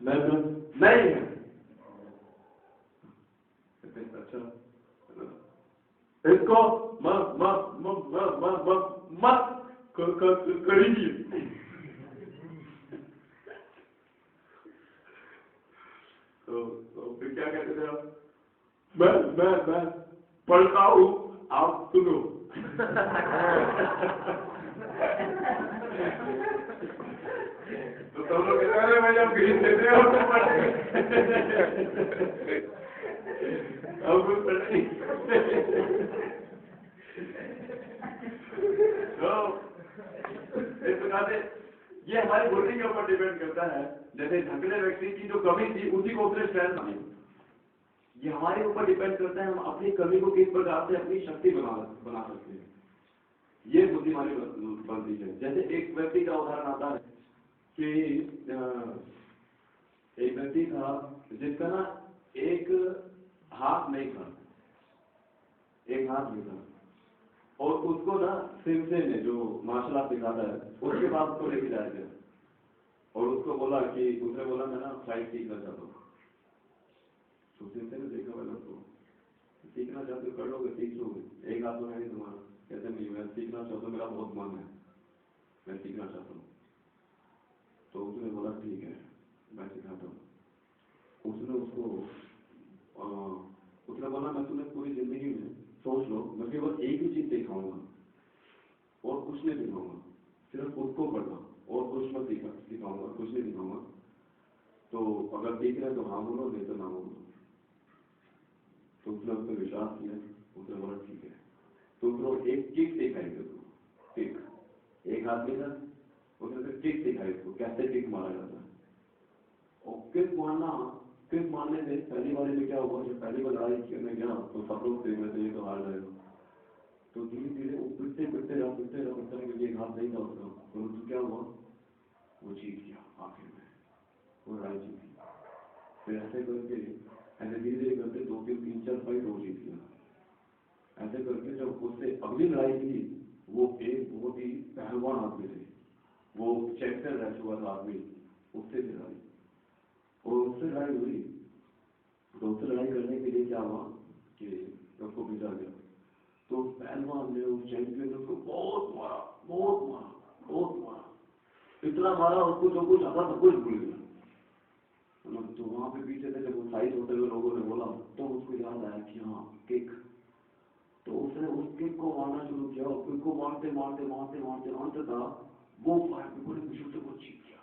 नहीं है। अच्छा इसको मत करीजिए। तो फिर क्या कहते थे आप, मैं पढ़ता हूँ, आप सुनो। तो सब लोग कहते हैं भाई आप खरीद लेते हो तो पढ़े, अब कुछ पढ़े। तो इस प्रकार से ये हमारी बुद्धि के ऊपर डिपेंड करता है। जैसे झगड़े व्यक्ति की जो कमी थी उसी को उसने स्ट्रेंथ बनी, ये हमारे ऊपर डिपेंड करता है हम अपनी कमी को किस प्रकार से अपनी शक्ति बना सकते हैं, ये बुद्धि हमारी बनती है। जैसे एक व्यक्ति का उदाहरण आता है कि एक व्यक्ति था जिसका ना एक हाथ नहीं था, एक हाथ नहीं था, और उसको ना सिमसे ने जो मार्शल आर्ट सिखाता है उसके पास उसको लेके जाया गया और उसको बोला कि उसने बोला मैं ना फाइट सीखना चाहता हूँ। तो सिमसे ने देखा बोला तो सीखना चाहते हो कर लोगे, सीख लोगे, एक हाथ में नहीं तुम्हारा, कहते नहीं मैं सीखना चाहता हूँ, मेरा बहुत मन है, मैं सीखना चाहता हूँ। तो उसने बोला ठीक है मैं सिखाता हूँ। उसने बोला मैं तुम्हें पूरी जिंदगी में सोच लो मैं केवल एक ही चीज दिखाऊंगा और कुछ नहीं दिखाऊंगा, सिर्फ उसको पढ़ना और कुछ मत दिखाऊंगा, कुछ नहीं दिखाऊंगा, तो अगर देख रहे तो हाँ बोलो नहीं तो ना बोलो। तो उसने उस पर विश्वास किया, उसने बोला ठीक है। तो उसने एक किक सिखाई थी उसको, किक, एक हाथ में था, उसने फिर किक सिखाई उसको कैसे किक मारा जाता है। और किक मारने से पहली बार में क्या हुआ, जब पहली बार लड़ाई करने गया तो सब लोग देख रहे थे ये तो हार जाएगा। तो धीरे धीरे वो पिटते रहा क्योंकि एक हाथ नहीं था उसका, तो क्या हुआ वो जीत गया, आखिर में वो लड़ाई जीत गया। फिर ऐसे करके ऐसे धीरे धीरे करके 2 3 4 फाइट वो जीत गया। ऐसे करके जब उससे अगली लड़ाई थी वो एक बहुत ही पहलवान आदमी थे, वो चैंपियन रह चुका था आदमी, उससे लड़ाई और उससे लड़ाई हुई। तो उससे लड़ाई करने के लिए क्या हुआ कि उसको भेजा गया, तो पहलवान ने उस चैंपियन ने उसको बहुत मारा, इतना मारा उसको जो कुछ आता सब कुछ भूल गया। तो वहां पे पीछे से जब वो साइड होते हुए लोगों ने बोला तो उसको याद आया कि हाँ किक। तो उसने उस किक को मारना शुरू किया और किक को मारते था वो फाइट में बड़ी मुश्किल से वो जीत गया।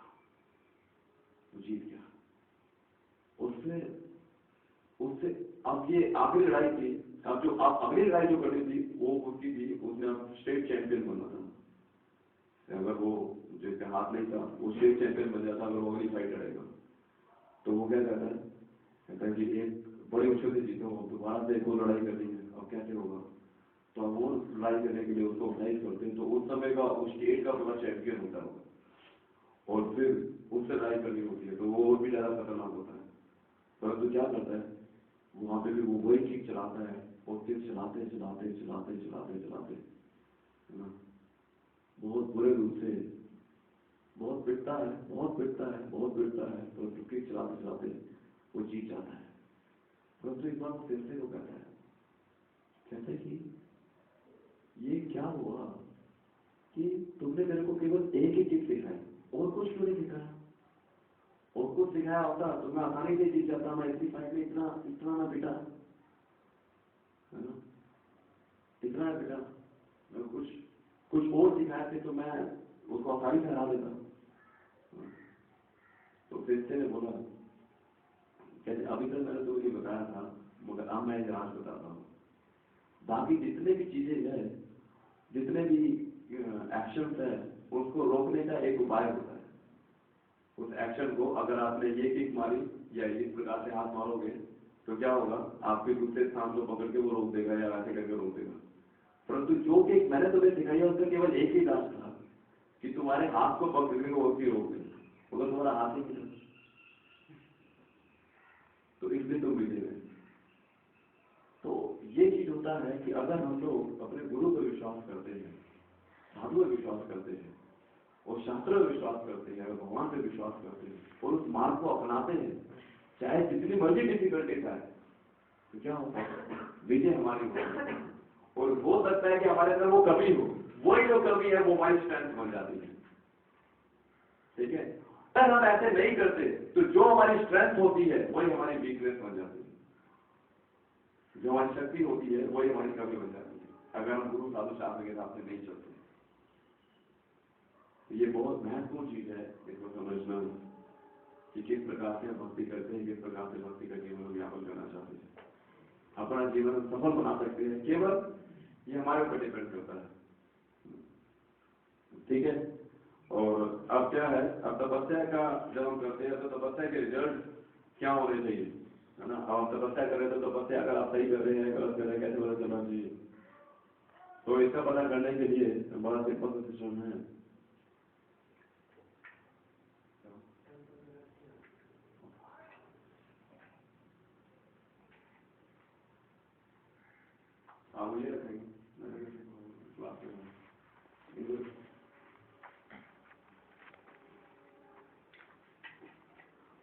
उससे अब ये आखिरी लड़ाई थी, अब जो अगली लड़ाई जो करनी थी वो उसकी थी, उसने अब स्टेट चैंपियन बनना था। अगर वो जिसका हाथ नहीं था वो स्टेट चैंपियन बन जाता अगर वो अगली फाइट लड़ेगा। तो वो क्या कहता है कि एक बड़ी मुश्किल से जीतो, दोबारा से एक और लड़ाई करनी है, अब कैसे होगा। तो अब वो लड़ाई करने के लिए उसको ऑर्गेनाइज करते हैं। तो उस समय का उस स्टेट का पूरा चैंपियन होता है और फिर उससे लड़ाई करनी होती है, तो वो और भी ज्यादा खतरनाक होता है। परंतु क्या करता है वहां पे भी वो वही चीज चलाता है और फिर चलाते बहुत बुरे रूप से बहुत पिटता है तो किक चलाते वो जीत जाता है। परंतु एक बार वो फिर से वो कहता है कि ये क्या हुआ कि तुमने मेरे को केवल एक ही चीज सिखाई और कुछ क्यों नहीं सिखाया, और कुछ सिखाया होता तो मैं आसानी से जीत जाता, मैं इतनी फाइट में इतना ना पिटा, है ना, इतना ना पिटा, मैं कुछ और सिखाए थे तो मैं उसको आसानी से हरा देता। तो फिर ने बोला कहते अभी तक मैंने तो ये बताया था मगर अब मैं आज बताता हूँ। बाकी जितने भी चीजें हैं, जितने भी एक्शन है, उसको रोकने का एक उपाय होता है। उस एक्शन को अगर आपने ये किक मारी या इस प्रकार से हाथ मारोगे तो क्या होगा, आपके दूसरे स्थान को पकड़ के वो रोक देगा या ऐसे करके रोक देगा। परंतु जो किक मैंने तुम्हें सिखाई है उसका केवल एक ही रास्ता था कि तुम्हारे हाथ को पकड़ने को वो भी रोक दे, मगर तुम्हारा हाथ ही नहीं, तो इसलिए तुम विजय गए। तो ये चीज होता है कि अगर हम लोग अपने गुरु पर विश्वास करते हैं, साधु पर विश्वास करते हैं और शास्त्र पर विश्वास करते हैं और भगवान पर विश्वास करते हैं और उस मार्ग को अपनाते हैं, चाहे जितनी मर्जी डिफिकल्टीज आए, तो क्या होता है, विजय हमारी होती है। और हो सकता है कि हमारे अंदर वो कमी हो, वही जो कमी है वो हमारी स्ट्रेंथ बन जाती है। ठीक है, अगर हम ऐसे नहीं करते तो जो हमारी स्ट्रेंथ होती है वही हमारी वीकनेस बन जाती है, जो हमारी शक्ति होती है वही हमारी कमी बन जाती है, अगर हम गुरु साधु शास्त्र के हिसाब से नहीं चलते। ये बहुत महत्वपूर्ण चीज है इसको समझना कि किस प्रकार से हम भक्ति करते हैं, किस प्रकार से भक्ति का जीवन हम यापन करना चाहते हैं, अपना जीवन सफल बना सकते हैं, केवल ये हमारे ऊपर डिपेंड करता है। ठीक है, और अब क्या है, अब तपस्या का जब हम करते हैं तो तपस्या के रिजल्ट क्या होने चाहिए, है ना। अब हम तपस्या कर रहे हैं तो तपस्या अगर आप सही कर रहे हैं, गलत कर रहे हैं, कैसे पता चलना चाहिए, तो इसका पता करने के लिए बड़ा सिंपल सिस्टम है। आप मुझे रखेंगे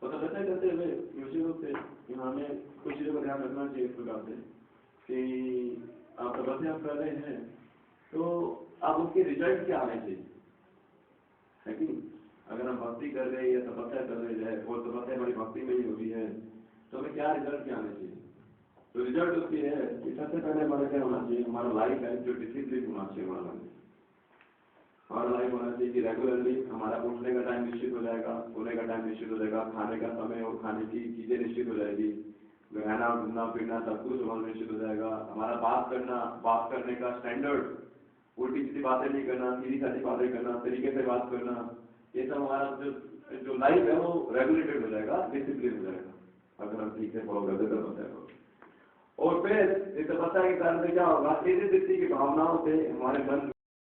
तो तपस्या करते हुए निश्चित रूप से हमें कुछ चीजों का ध्यान रखना चाहिए इस प्रकार से कि आप तपस्या कर रहे हैं तो आप उसके रिजल्ट क्या आने चाहिए, है कि अगर हम भक्ति कर रहे हैं या तपस्या कर रहे हैं और तपस्या हमारी भक्ति में ही होती है तो हमें क्या रिजल्ट क्या आने चाहिए। तो रिजल्ट उसकी है कि सबसे पहले हमारा क्या होना चाहिए, हमारा लाइफ है जो डिसिप्लिन होना चाहिए। हमारा लाइफ होना चाहिए कि रेगुलरली हमारा उठने का टाइम निश्चित हो जाएगा, सोने का टाइम निश्चित हो जाएगा, खाने का समय और खाने की चीजें निश्चित हो जाएगी, रहना घूमना फिरना सब कुछ हमारा निश्चित हो जाएगा। हमारा बात करने का स्टैंडर्ड, उल्टी सीधी बातें नहीं करना, सीधी साधी बातें करना, तरीके से बात करना, ये सब हमारा जो लाइफ है वो रेगुलेटेड हो जाएगा, डिसिप्लिन हो जाएगा अगर हम ठीक से फॉलो करते तपस्या को। और फिर इस तपस्या के कारण से क्या होगा, इसी दृष्टि की भावनाओं से हमारे मन